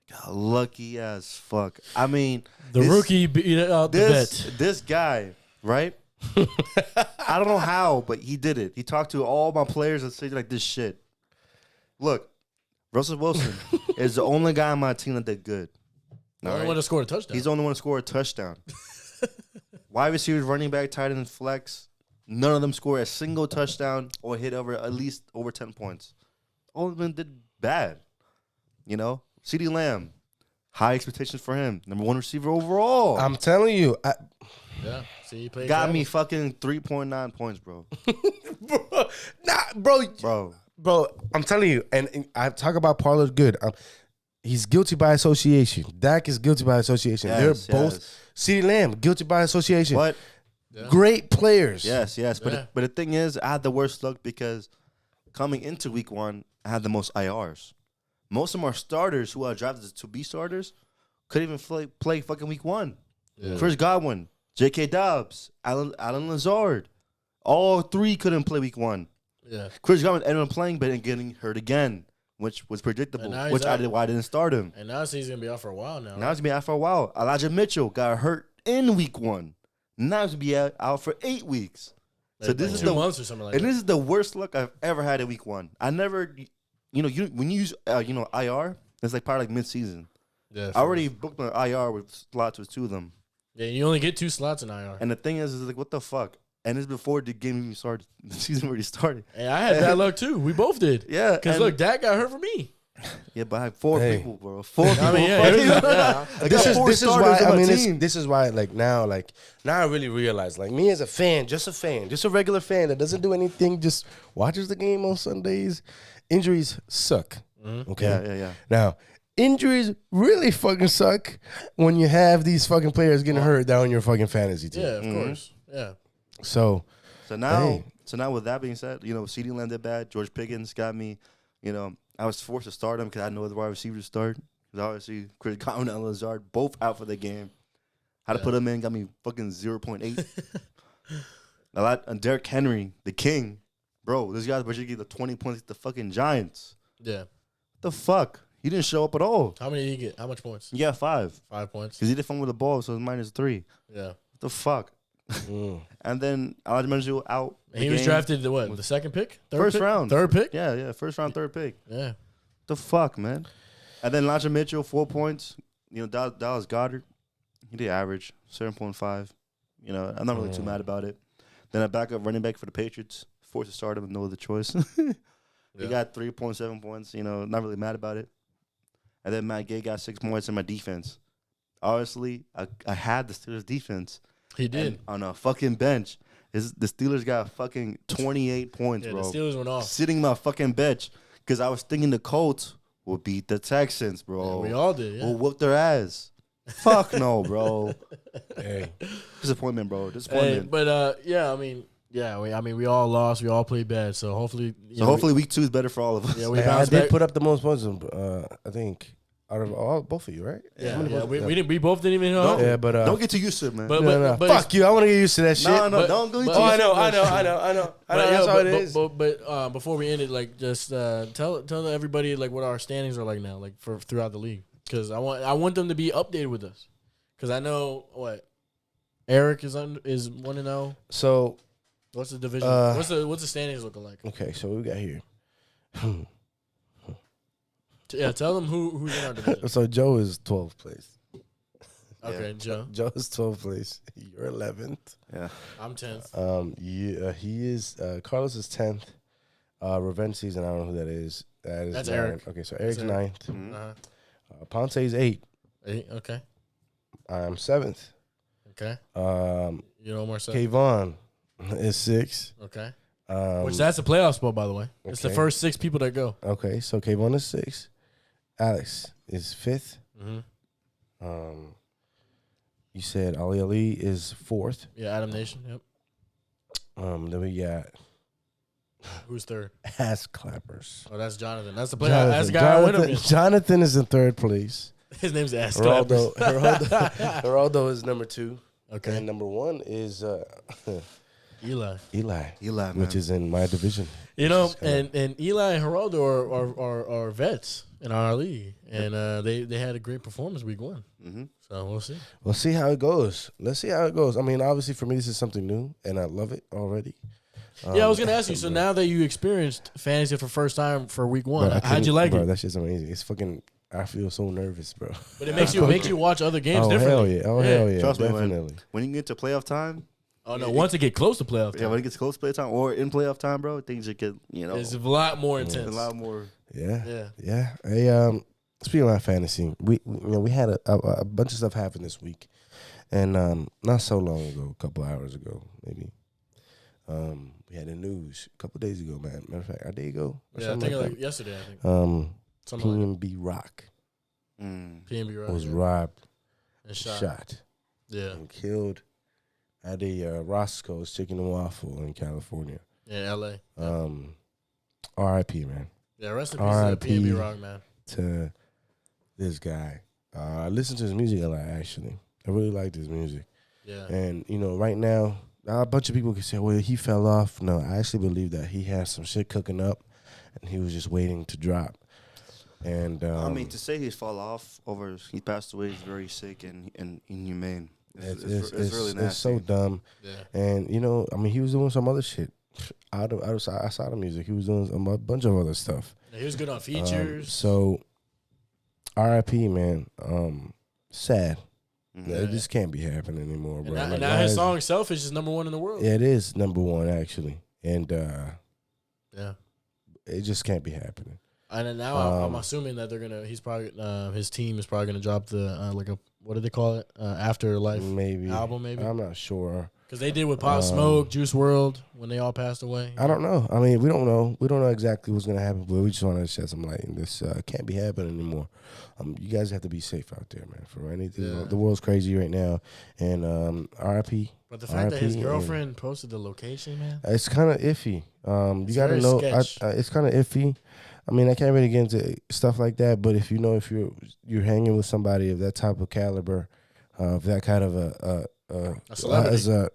got lucky as fuck. I mean, the rookie beat out the vet. This guy, right? I don't know how, but he did it. He talked to all my players and said like this shit. Look, Russell Wilson is the only guy on my team that did good. The only one to score a touchdown. He's the only one to score a touchdown. Wide receivers, running back, tight end, flex. None of them scored a single touchdown or hit at least over 10 points. All of them did bad. CeeDee Lamb, high expectations for him. Number 1 receiver overall. I'm telling you. See, he played got me fucking 3.9 points, bro. Bro, I'm telling you. And I talk about Pollard good. He's guilty by association. Dak is guilty by association. They're both. CeeDee Lamb, guilty by association. But great players. Yes. But the thing is, I had the worst luck because coming into week 1, I had the most IRs. Most of them are starters who are drafted to be starters. Couldn't even play fucking week 1. Yeah. Chris Godwin, J.K. Dobbs, Alan Lazard. All 3 couldn't play week 1. Yeah. Chris Godwin ended up playing, but getting hurt again, which was predictable, why I didn't start him. And now he's going to be out for a while now. Now he's going to be out for a while. Elijah Mitchell got hurt in week 1. Now he's going to be out for 8 weeks. So this is 2 months or something like that. And this is the worst luck I've ever had in week 1. I never... when you use IR, It's like probably like mid-season. Yeah, I already booked my IR with slots with 2 of them. Yeah, you only get 2 slots in IR. And the thing is like, what the fuck? And it's before the game even started. The season already started. Hey, I had bad luck too. We both did. Yeah. Because look, Dak got hurt for me. Yeah, but I had 4 people, bro. 4 people. I mean, yeah. This is why. I mean, this is why. Like now I really realize. Like me as a fan, just a regular fan that doesn't do anything, just watches the game on Sundays. Injuries suck. Okay. Yeah. Now, injuries really fucking suck when you have these fucking players getting hurt down your fucking fantasy team. Yeah, of course. Yeah. So now with that being said, you know, CeeDee Lamb did bad. George Pickens got me. You know, I was forced to start him because I had no other wide receiver to start. Because obviously, Chris Godwin and Lazard both out for the game. How to put him in got me fucking 0.8. And Derrick Henry, the king, bro. This guy's budget gave the 20 points to the fucking Giants. Yeah. What the fuck? He didn't show up at all. How many did he get? How much points? Yeah, 5. 5 points. Because he did fun with the ball, so it's -3. Yeah. What the fuck? And then Elijah Manziel out. He was drafted the second pick? First round. Third pick? Yeah, first round, third pick. Yeah. What the fuck, man? And then Elijah Mitchell, 4 points. You know, Dallas Goedert, he did average, 7.5. You know, I'm not really too mad about it. Then a backup running back for the Patriots, forced to start him with no other choice. He got 3.7 points, you know, not really mad about it. And then Matt Gay got 6 points in my defense. Honestly, I had the Steelers defense. He did. And on a fucking bench. The Steelers got fucking 28 points, bro. The Steelers went off. Sitting my fucking bench because I was thinking the Colts will beat the Texans, bro. Yeah, we all did, yeah. We'll whoop their ass. Fuck no, bro. Hey. Disappointment, bro. Disappointment. Hey, but, we all lost. We all played bad. So hopefully... hopefully week 2 is better for all of us. Yeah, I did put up the most points, I think... Out of both of you, right? Yeah. We both didn't even know. Yeah, but don't get too used to it, man. But fuck you! I want to get used to that shit. No, don't go too used to it. I know. That's how it is. But before we end it, like, just tell everybody like what our standings are like now, like for throughout the league, because I want them to be updated with us, because I know what Eric is 1-0. So what's the division? What's the standings looking like? Okay, so what we got here. Yeah, tell them who's in our division. So Joe is 12th place. Okay, Joe. Joe is 12th place. You're 11th. Yeah, I'm 10th. He is. Carlos is 10th. Revenge Season. I don't know who that is. That's 9. Eric. Okay, so Eric's 9th. Mm-hmm. Ponce is 8. 8. Okay. I'm 7th. Okay. You know more. Kayvon is 6. Okay. Which that's a playoff spot, by the way. Okay. It's the first 6 people that go. Okay, so Kayvon is 6. Alex is 5th. Mm-hmm. You said Ali is 4th. Yeah, Adam Nation. Yep. Then we got who's 3rd? Ass Clappers. Oh, that's Jonathan. That's the player. That's the guy I went against. Jonathan is in 3rd place. His name's Ass Clappers. Geraldo is number 2. Okay. And number 1 is Eli, man. Which is in my division. You know, and Eli and Geraldo are vets in our league, and they had a great performance week 1. Mm-hmm. So we'll see. We'll see how it goes. Let's see how it goes. I mean, obviously for me this is something new, and I love it already. Yeah, I was gonna ask you. So now that you experienced fantasy for the first time for week 1, how'd you like it? That shit's amazing. It's fucking. I feel so nervous, bro. But it makes you watch other games differently. Hell yeah! Trust definitely. Me, when you get to playoff time. Oh no! Once it get close to playoff time, when it gets close to playoff time or in playoff time, bro, things just get it's a lot more intense. A lot more. Yeah. Hey, speaking of fantasy, we had a bunch of stuff happen this week, and not so long ago, a couple hours ago, maybe. We had the news a couple days ago, man. Matter of fact, a day ago. Yeah, I think like yesterday. I think. PNB Rock. PNB Rock was robbed and shot. Yeah. And killed at a Roscoe's Chicken and Waffle in California. Yeah, LA. R.I.P. man. Yeah, rest in peace to PNB Rock, man. To this guy. I listen to his music a lot, actually. I really like his music. Yeah. And, right now, a bunch of people can say, well, he fell off. No, I actually believe that he has some shit cooking up, and he was just waiting to drop. And to say he fell off he passed away is very sick and inhumane. It's really nasty. It's so dumb. Yeah. And he was doing some other shit outside of music. He was doing a bunch of other stuff. Yeah, he was good on features. So R.I.P. man. Sad. It just can't be happening anymore, bro. And now his song "Selfish" is #1 in the world. Yeah, it is #1 actually, and yeah, it just can't be happening. And now I'm assuming that they're gonna. He's probably his team is probably gonna drop the like a what do they call it? Afterlife album maybe. I'm not sure. Because they did with Pop Smoke, Juice WRLD when they all passed away. I don't know. I mean, we don't know. We don't know exactly what's gonna happen, but we just want to shed some light. And this can't be happening anymore. You guys have to be safe out there, man. For anything, the world's crazy right now. And R.I.P. But the fact that his girlfriend posted the location, man, it's kind of iffy. You got to know. It's kind of iffy. I mean, I can't really get into stuff like that. But if you're hanging with somebody of that type of caliber, of that kind of a as a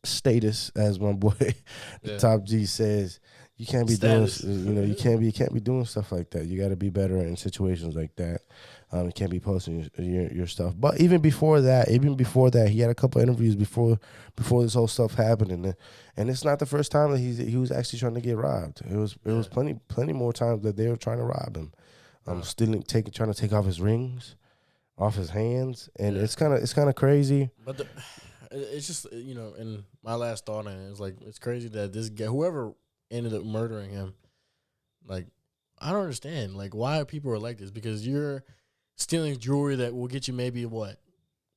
status, as my boy Top G says, you can't be doing you can't be doing stuff like that. You got to be better in situations like that. You can't be posting your stuff. But even before that, he had a couple interviews before this whole stuff happened, and it's not the first time that he was actually trying to get robbed. It was plenty more times that they were trying to rob him. Trying to take off his rings, off his hands, and it's kind of crazy. But it's just and my last thought on it is like it's crazy that this guy, whoever ended up murdering him, like I don't understand like why people are like this, because you're stealing jewelry that will get you maybe what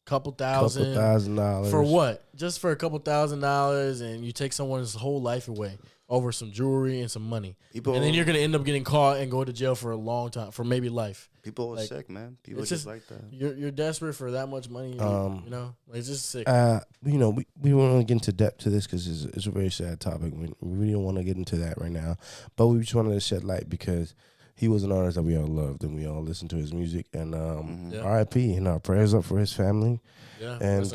couple thousand dollars for what? Just for a couple $1,000, and you take someone's whole life away over some jewelry and some money. And then you're gonna end up getting caught and go to jail for a long time, for maybe life. People are sick, man. People just like that. You're desperate for that much money. It's just sick. We don't want to get into depth to this because it's a very sad topic. We really don't want to get into that right now. But we just wanted to shed light because he was an artist that we all loved and we all listened to his music. And R.I.P. and our prayers up for his family. Yeah, and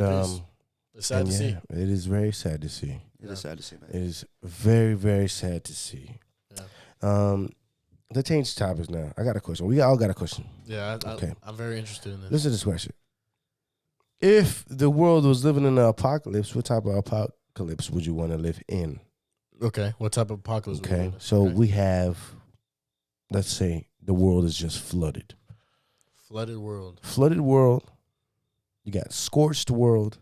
it's sad to see. It is very sad to see. It is sad to see, man. It is very, very sad to see. Yeah. Let's change topics now. I got a question. We all got a question. Yeah, I'm very interested in this. Listen to this question. If the world was living in an apocalypse, what type of apocalypse would you want to live in? Okay, what type of apocalypse? Okay, so we have, let's say, the world is just flooded. Flooded world. Flooded world. You got scorched world.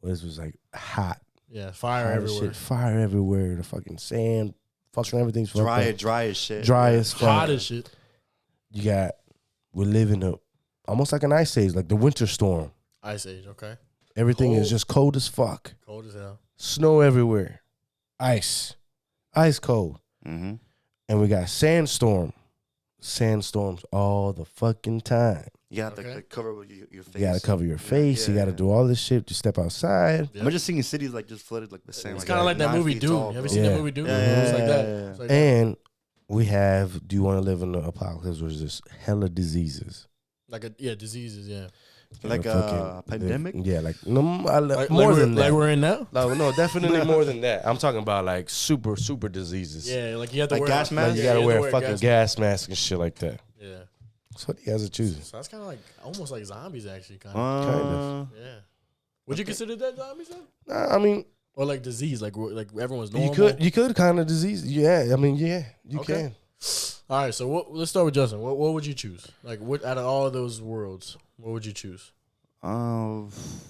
This was like hot. Yeah, fire everywhere. Shit, fire everywhere. The fucking sand. Fucking everything's dry as shit. Dry as fuck. Hot as shit. We're living almost like an ice age, like the winter storm. Ice age, okay. Everything is just cold as fuck. Cold as hell. Snow everywhere. Ice cold. Mm-hmm. And we got sandstorms all the fucking time. You got to cover your face. You got to cover your face. You got to do all this shit to step outside. I'm just seeing cities like just flooded like the same. It's kind of like that movie Dune. You ever seen that movie Dune? It's like that. It's like and we have, do you want to live in the apocalypse where there's just hella diseases? Diseases, yeah. Like a pandemic? Yeah, more than that. Like we're in now? No, definitely more than that. I'm talking about like super, super diseases. Yeah, like you have to wear gas mask. Like you got to wear a fucking gas mask and shit like that. Yeah. That's what you guys are choosing. So that's kind of like almost like zombies, actually. Kind of. Yeah. Would you consider that zombies then? Nah, I mean, or like disease, like everyone's normal. You could kind of disease. Yeah, I mean, you can. All right, so let's start with Justin. What would you choose? Like, what out of all of those worlds, what would you choose? It's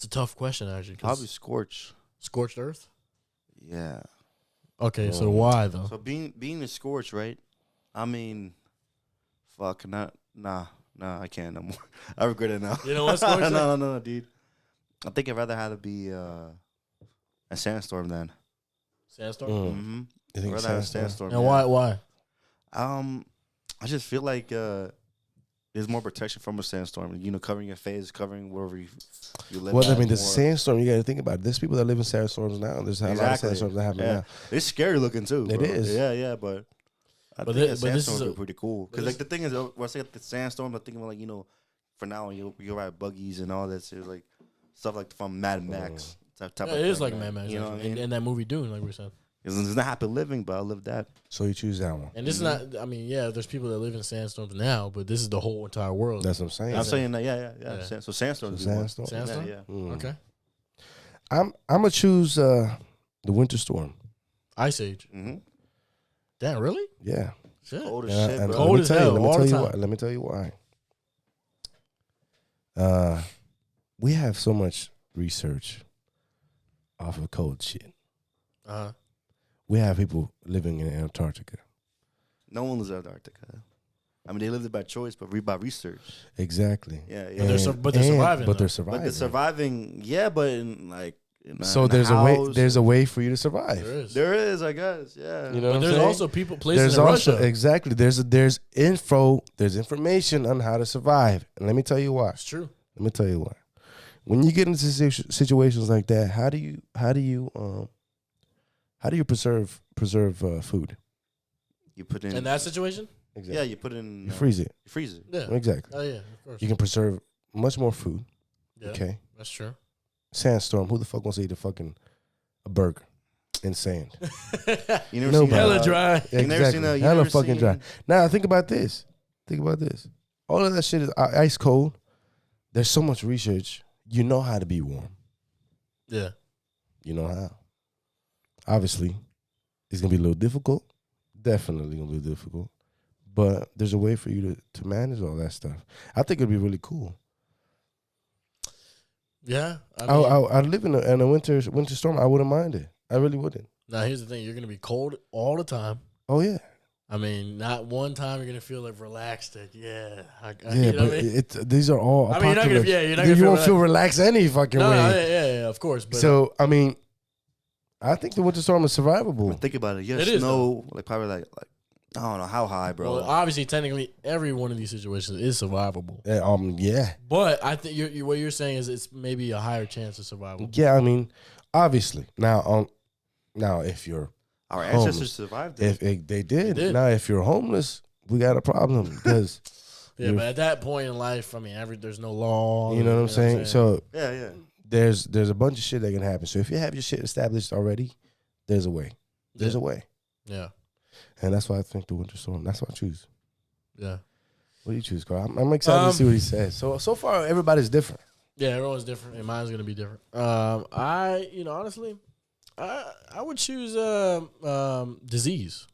a tough question, actually. Probably scorched earth. Yeah. Okay, so why though? So being a scorched, right? I mean. Fuck, nah, I can't no more. I regret it now. You know what, scorched? No, dude. I think I'd rather have it be a sandstorm then. Sandstorm? Mm-hmm. You think I'd rather have a sandstorm. And why? I just feel like there's more protection from a sandstorm. Covering your face, covering wherever you live. Well, I mean, the sandstorm, you got to think about it. There's people that live in sandstorms now. There's a lot of sandstorms that happen now. It's scary looking too. Bro. It is. Yeah, but I think a sandstorm would be pretty cool. Because like the thing is, when I say the sandstorm, I'm thinking about like for now you ride buggies and all that shit, like stuff like from Mad Max. Type it is like Mad Max. You know what I mean? In that movie Dune, like we said. It's not happy living, but I live that. So you choose that one. And this is not. I mean, yeah, there's people that live in sandstorms now, but this is the whole entire world. That's what I'm saying. I'm saying that. Yeah. So sandstorms. Sandstorm. Yeah. Okay. I'm gonna choose the winter storm. Ice Age. Mm-hmm. Damn, really? Yeah. Shit. Cold as shit, bro. Cold as hell all the time. Let me tell you why. We have so much research off of cold shit. We have people living in Antarctica. No one lives in Antarctica. I mean, they live there by choice, but by research. Exactly. Yeah. But they're surviving. But they're surviving. But they're surviving. Yeah, but in like. So there's a way. There's a way for you to survive. There is, I guess. Yeah. You know, but there's also places in Russia. Exactly. There's information on how to survive, and let me tell you why. It's true. Let me tell you why. When you get into situations like that, how do you preserve food? You put in that situation. Exactly. Yeah, you put in. You freeze it. You freeze it. Yeah. Exactly. Oh yeah, of course. You can preserve much more food. Yeah. Okay. That's true. Sandstorm. Who the fuck wants to eat a burger in sand? You never seen hella dry. Exactly. Hella fucking dry. Now think about this. All of that shit is ice cold. There's so much research. You know how to be warm. Yeah. You know how. Obviously, it's gonna be a little difficult. Definitely gonna be difficult. But there's a way for you to manage all that stuff. I think it'd be really cool. Yeah, I live in a winter storm. I wouldn't mind it. I really wouldn't. Now here's the thing: you're gonna be cold all the time. Oh yeah. I mean, not one time you're gonna feel like relaxed. Like, these are all. I mean, you're not gonna. You won't feel relaxed any fucking way. Yeah, of course. But so I mean, I think the winter storm is survivable. I mean, think about it. You have snow, like probably like I don't know how high, bro. Well, obviously, technically, every one of these situations is survivable. Yeah. But I think what you're saying is it's maybe a higher chance of survival. Yeah, I mean, obviously. Now if you're our ancestors survived it. If they did. Now, if you're homeless, we got a problem because. Yeah, but at that point in life, I mean, there's no law. You know what I'm saying? So yeah. There's a bunch of shit that can happen. So if you have your shit established already, there's a way. There's a way. Yeah. And that's why I think the winter storm. That's what I choose. Yeah. What do you choose, Carl? I'm excited to see what he says. So far, everybody's different. Yeah, everyone's different, and mine's gonna be different. Honestly, I would choose disease.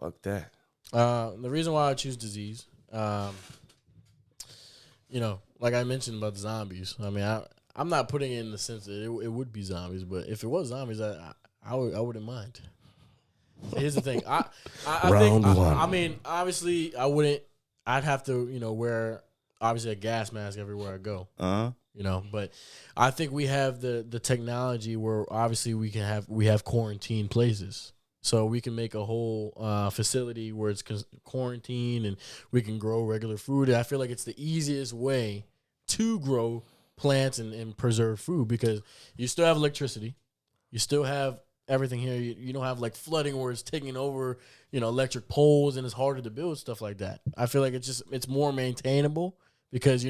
Fuck that. The reason why I choose disease, like I mentioned about the zombies. I mean, I'm not putting it in the sense that it would be zombies, but if it was zombies, I wouldn't mind. Here's the thing. I Round think, one. I mean, obviously, I wouldn't. I'd have to, wear obviously a gas mask everywhere I go. But I think we have the technology where obviously we have quarantine places, so we can make a whole facility where it's quarantined and we can grow regular food. And I feel like it's the easiest way to grow plants and preserve food because you still have electricity, you still have everything here. You don't have like flooding where it's taking over, electric poles and it's harder to build stuff like that. I feel like it's more maintainable because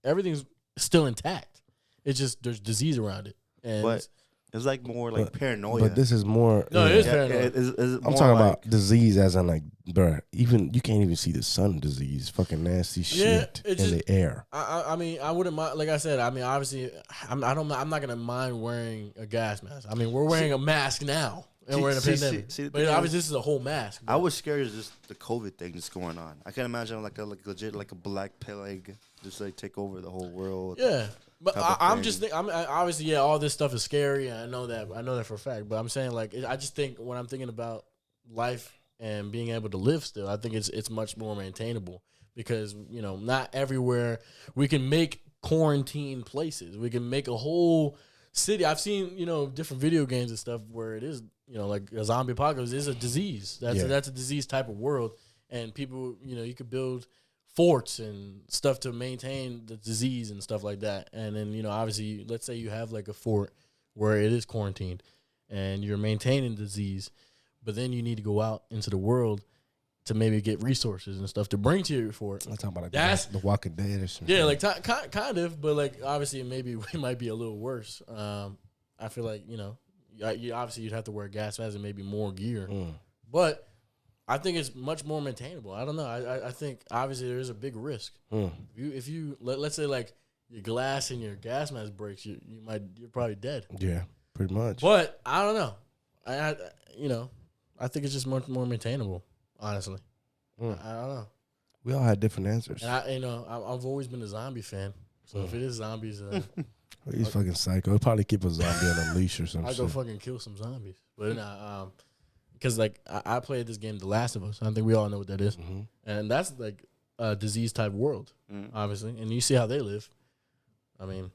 everything's still intact. It's just there's disease around it. And but it's like more like paranoia. But this is more. No, it is paranoia. I'm talking about disease as in like, bruh, even you can't even see the sun disease, fucking nasty shit in the air. I mean, I wouldn't mind. Like I said, I mean, obviously, I'm not gonna mind wearing a gas mask. I mean, we're wearing a mask now. And we're in a pandemic. But obviously, this is a whole mask. I was scared of just the COVID thing that's going on. I can't imagine like legit like a black plague just like take over the whole world. Yeah, but I'm just thinking. Obviously, all this stuff is scary. And I know that for a fact. But I'm saying like I just think when I'm thinking about life and being able to live still, I think it's much more maintainable because not everywhere we can make quarantine places. We can make a whole city. I've seen different video games and stuff where it is. Like a zombie apocalypse is a disease. That's a disease type of world, and people, you could build forts and stuff to maintain the disease and stuff like that. And then, obviously, let's say you have like a fort where it is quarantined, and you're maintaining the disease, but then you need to go out into the world to maybe get resources and stuff to bring to your fort. I'm talking about like the Walking Dead or something. Yeah, like kind of, but like obviously maybe we might be a little worse. I feel like obviously you'd have to wear a gas mask and maybe more gear, but I think it's much more maintainable. I don't know. I think obviously there is a big risk. If you let's say like your glass and your gas mask breaks, you're probably dead. Yeah, pretty much. But I don't know. I think it's just much more maintainable. Honestly, I don't know. We all had different answers. And I've always been a zombie fan. So if it is zombies, he's fucking psycho. He'll probably keep a zombie on a leash or something. I'll go fucking kill some zombies. But because like I played this game, The Last of Us. I think we all know what that is. Mm-hmm. And that's like a disease type world, obviously. And you see how they live. I mean,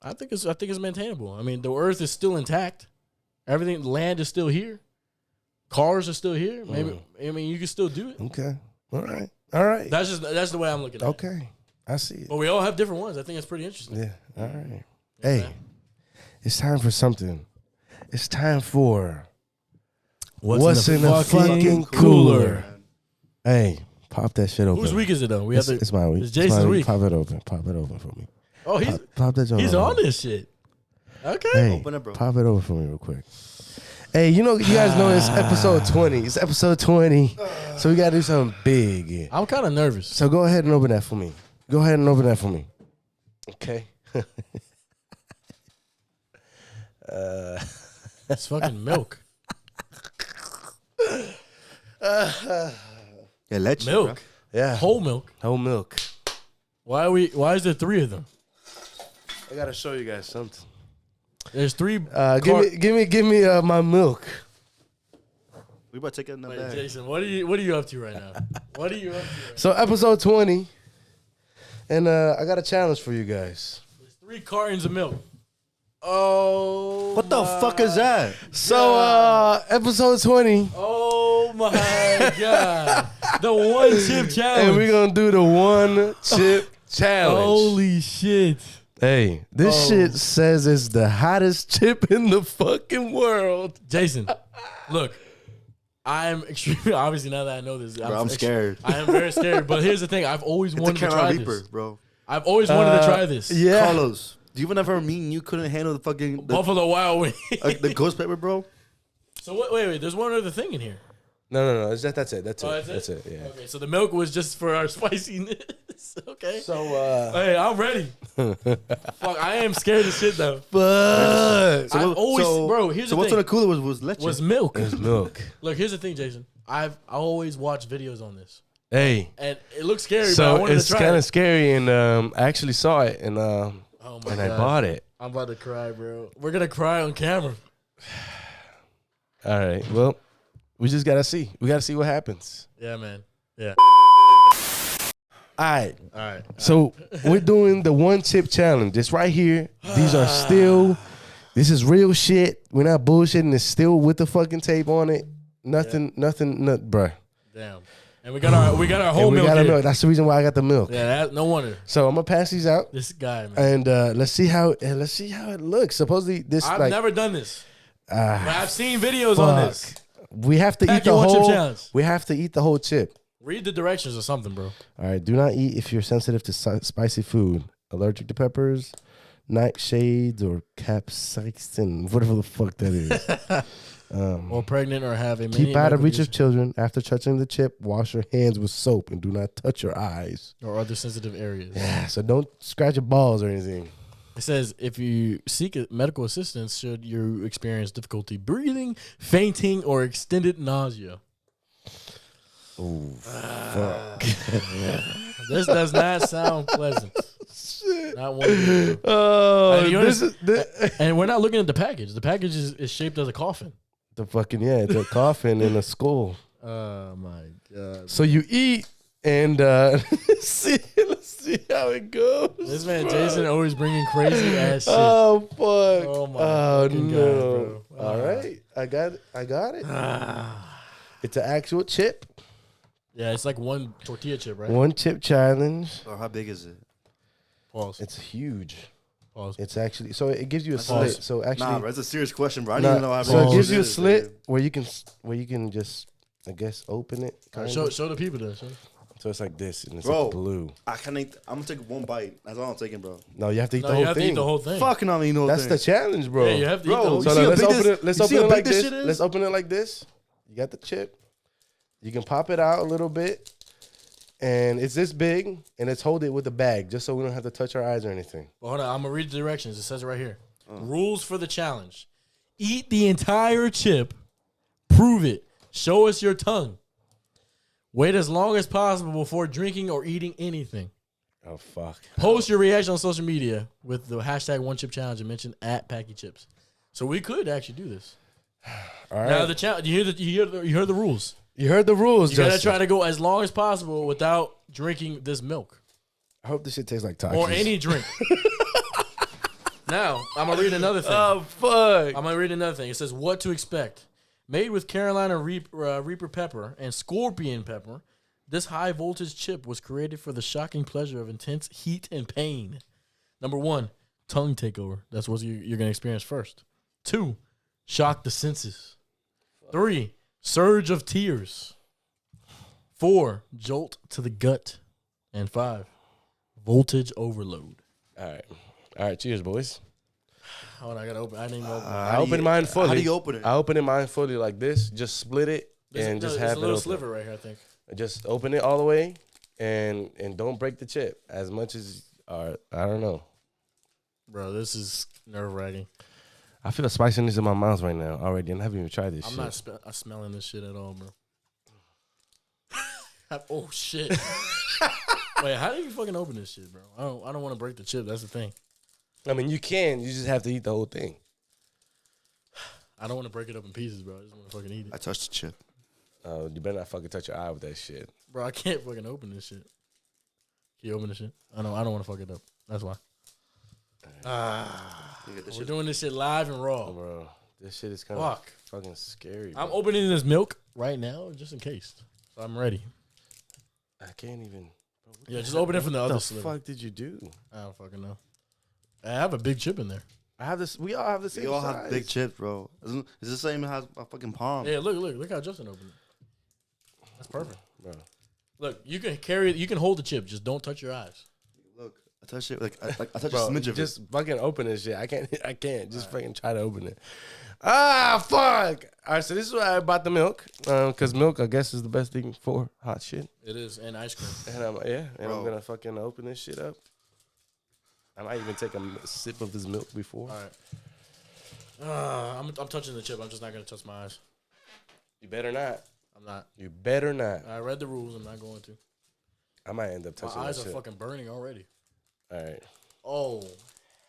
I think it's maintainable. I mean, the Earth is still intact. Everything, the land is still here. Cars are still here. Maybe I mean you can still do it. Okay. All right. That's the way I'm looking at it. Okay. I see it. But we all have different ones. I think it's pretty interesting. Yeah. All right. Hey, it's time for something. It's time for what's in the fucking cooler. Hey, pop that shit open. Whose week is it though? It's my week. It's Jason's week. Pop it open. Pop it open for me. Oh, pop that joint. He's on this shit. Okay. Hey, open it, bro. Pop it over for me real quick. Hey, you guys know it's episode 20. It's episode 20. So we got to do something big. I'm kind of nervous. So go ahead and open that for me. Okay. It's fucking milk. Leche, milk. Bro. Yeah. Whole milk. Whole milk. Why is there 3 of them? I got to show you guys something. There's 3. Give me my milk. We about to take it in the bag. Jason, what are you up to right now? So episode 20, and I got a challenge for you guys. There's 3 cartons of milk. Oh, what the fuck is that? So episode 20. Oh my god, the 1 chip challenge, and we're gonna do the 1 chip challenge. Holy shit! Hey, this shit says it's the hottest chip in the fucking world. Jason, look, I'm extremely, obviously now that I know this, I'm scared. I am very scared, but here's the thing. I've always wanted to try Reaper, this. Bro. I've always wanted to try this. Yeah. Carlos, do you ever mean you couldn't handle the fucking... Buffalo Wild Wings. The ghost pepper, bro? So wait, there's one other thing in here. No. That's it. That's it. Yeah. Okay, so the milk was just for our spiciness. Okay. So hey, I'm ready. Fuck, I am scared as shit though. But bro, here's the thing. So what's on the cooler was leche? Was milk. It's milk. Look, here's the thing, Jason. I always watch videos on this. Hey. And it looks scary, so but I wanted to try it. it's kind of scary, and I actually saw it, and oh my God. I bought it. I'm about to cry, bro. We're gonna cry on camera. All right. Well, we just gotta see. We gotta see what happens. Yeah, man. Yeah. All right. So we're doing the 1 chip challenge. It's right here. These are still. This is real shit. We're not bullshitting. It's still with the fucking tape on it. Nothing, bruh. Damn. And we got our whole milk. Milk. That's the reason why I got the milk. Yeah, no wonder. So I'm gonna pass these out. This guy, man. And let's see how it looks. Supposedly this. I've never done this. But I've seen videos on this. We have to eat the whole. We have to eat the whole chip. Read the directions or something, bro. All right. Do not eat if you're sensitive to spicy food, allergic to peppers, nightshades, or capsaicin, whatever the fuck that is. Or pregnant or have a keep out of reach of children. After touching the chip, wash your hands with soap and do not touch your eyes or other sensitive areas. Yeah. So don't scratch your balls or anything. It says if you seek medical assistance, should you experience difficulty breathing, fainting, or extended nausea. Oh, fuck. This does not sound pleasant. Shit. Not one of you. And we're not looking at the package. The package is shaped as a coffin. The fucking, it's a coffin in a skull. Oh, my God. So you eat and let's see how it goes. This man Jason always bringing crazy ass shit. Oh, fuck. Oh, my no. God, bro. All right. I got it. It's an actual chip. Yeah, it's like 1 tortilla chip, right? 1 chip challenge. Oh, how big is it? Pause. It's huge. Pause. It's actually, so it gives you a slit. So actually, nah, bro, that's a serious question, bro. I didn't even know how big so it gives you a is, slit dude. where you can just, I guess, open it. Show the people this. So it's like this, and it's bro, like blue. I'm gonna take 1 bite. That's all I'm taking, bro. No, you have to eat the you whole have thing. To eat the whole thing. Fucking on me, no. That's the challenge, bro. Yeah, you have to eat the whole So thing. let's open it. Let's open it like this. Shit is? Let's open it like this. You got the chip. You can pop it out a little bit, and it's this big, and it's hold it with a bag, just so we don't have to touch our eyes or anything. Well, hold on, I'm gonna read the directions. It says it right here. Rules for the challenge: eat the entire chip, prove it, show us your tongue. Wait as long as possible before drinking or eating anything. Oh, fuck. Post your reaction on social media with the hashtag One Chip Challenge and mention at Paqui Chips. So we could actually do this. All right. Now the challenge. You heard the rules. You heard the rules. You gotta try to go as long as possible without drinking this milk I hope this shit tastes like Takis. or any drink. Now I'm gonna read another thing. Oh, fuck. I'm gonna read another thing. It says what to expect. Made with Carolina Reaper pepper and scorpion pepper, this high voltage chip was created for the shocking pleasure of intense heat and pain. Number 1, tongue takeover. That's what you're gonna experience first. 2, shock the senses. 3, surge of tears. 4, jolt to the gut. And 5, voltage overload. All right. Cheers, boys. Hold on, I gotta open. I didn't even open. I opened mine fully. How do you open it? I opened mine fully like this. Just split it and just have it a little open. sliver right here, I think. Just open it all the way and don't break the chip as much as I don't know. Bro, this is nerve-wracking. I feel the spiciness in my mouth right now already, and I haven't even tried this shit. I'm not smelling this shit at all, bro. Oh, shit. Wait, how do you fucking open this shit, bro? I don't want to break the chip. That's the thing. I mean, you can. You just have to eat the whole thing. I don't want to break it up in pieces, bro. I just want to fucking eat it. I touched the chip. Oh, you better not fucking touch your eye with that shit. Bro, I can't fucking open this shit. Can you open this shit? I don't want to fuck it up. That's why. We're doing this shit live and raw. Bro, this shit is kind of fucking scary. Bro. I'm opening this milk right now just in case. So I'm ready. I can't even. Yeah, just open it from the other sliver. What the fuck did you do? I don't fucking know. I have a big chip in there. I have this. We all have the same We all size. have big chips, bro. It's the same as my fucking palm. Yeah, look how Justin opened it. That's perfect. Bro. Look, you can carry it. You can hold the chip. Just don't touch your eyes. Look, I touched it. I touched Bro, a smidge of it. just fucking open this shit. I can't. Just fucking try to open it. Ah, fuck. All right, so this is why I bought the milk. Because milk, I guess, is the best thing for hot shit. It is, and ice cream. And I'm going to fucking open this shit up. I might even take a sip of this milk before. All right. I'm touching the chip. I'm just not going to touch my eyes. You better not. I'm not. You better not. I read the rules. I'm not going to. I might end up touching my eyes that are shit. fucking burning already. All right. Oh,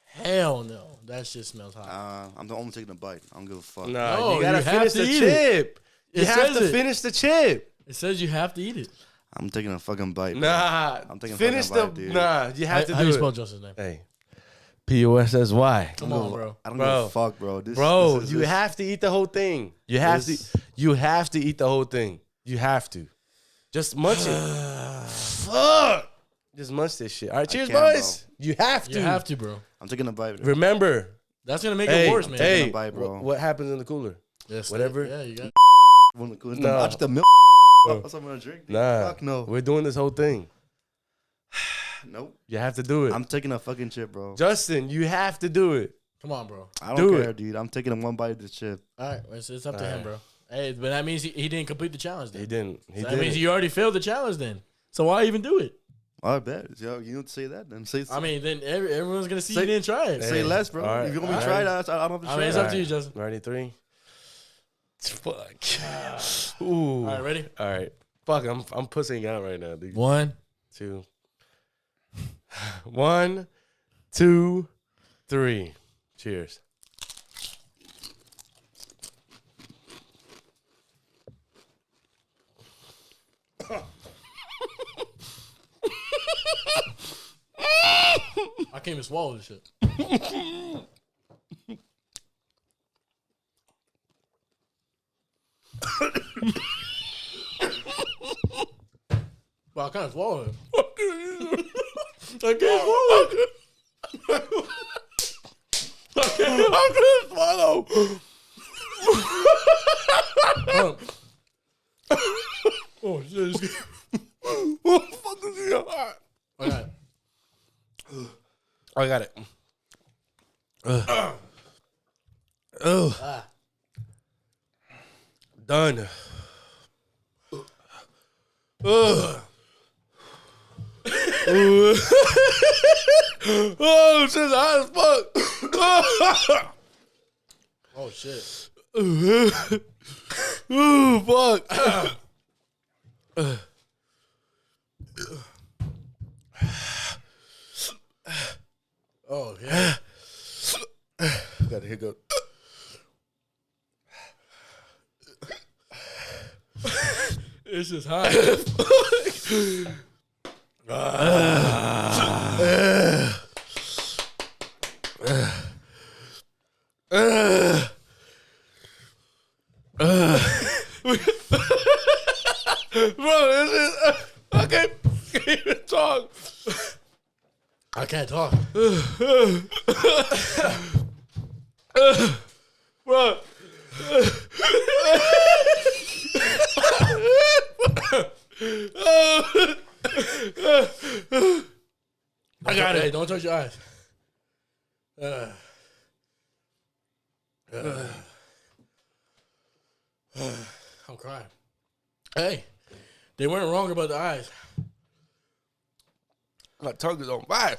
hell no. That shit smells hot. I'm the only taking a bite. I don't give a fuck. No, you you gotta have finish to the eat chip. It You have says to it. finish the chip. It says you have to eat it. I'm taking a fucking bite. Nah. I'm taking a finish fucking the. bite, dude. Nah, you have to How do do you it. spell Justin's name? Hey. P-O-S-S-Y. Come on, bro. I don't give a fuck, bro. You have to eat the whole thing. You have to eat the whole thing. You have to. Just munch it. Fuck. Just munch this shit. All right, cheers, boys. Bro. You have to. You have to, bro. I'm taking a bite. Remember. That's going to make it worse, man. Hey, a bite, bro. what happens in the cooler? Yes, whatever. Yeah, you got No. I just the milk. That's what I'm gonna drink. Nah. Fuck no. We're doing this whole thing. Nope. You have to do it. I'm taking a fucking chip, bro. Justin, you have to do it. Come on, bro. I don't do care, it. dude. I'm taking a one bite of the chip. All right. It's up to him, bro. Hey, but that means he didn't complete the challenge then. He didn't. That means you already failed the challenge then. So why even do it? I bet. Yo, you don't say that then. Say. I mean, then everyone's going to see you didn't try it. Say less, bro. All right. If you're gonna be trying, I don't have to try. I mean, it's up to you, Justin. Ready, 3. Fuck. Ooh. All right, ready? All right. Fuck, I'm pussing out right now, dude. 1, 2. 1, 2, 3. Cheers. I can't even swallow this shit. Well, I can't swallow it. I can't swallow it. I couldn't swallow. Oh, shit. What the fuck is your heart? Okay. I got it. Done. Oh, shit's hot as fuck. Oh, shit. Ooh, fuck. Oh yeah. Got a hiccup. It's just hot. Bro, this is, I can't even talk. I can't talk. Bro. I got it. Hey, don't touch your eyes. I'm crying. Hey, they weren't wrong about the eyes. My tongue is on fire.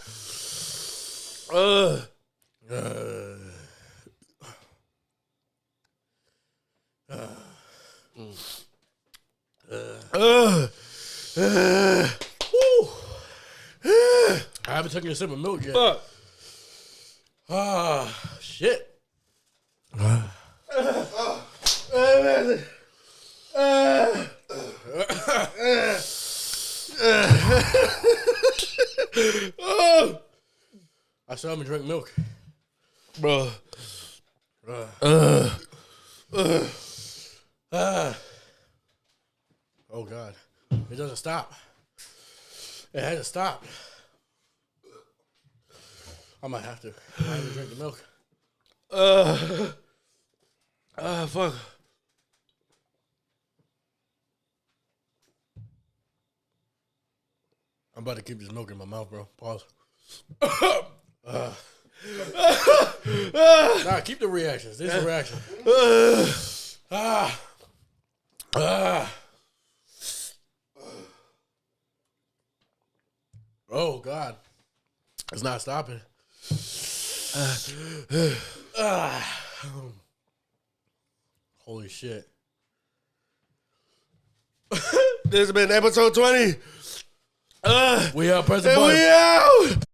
I haven't taken a sip of milk yet. Fuck. Shit. I still haven't drank milk. Bro. Oh, God. It doesn't stop. It hasn't stopped. I might have to. I haven't drink the milk. Fuck. I'm about to keep this milk in my mouth, bro. Pause. Nah, keep the reactions. This is a reaction. Oh, God. It's not stopping. Holy shit. This has been episode 20. We are President And we out.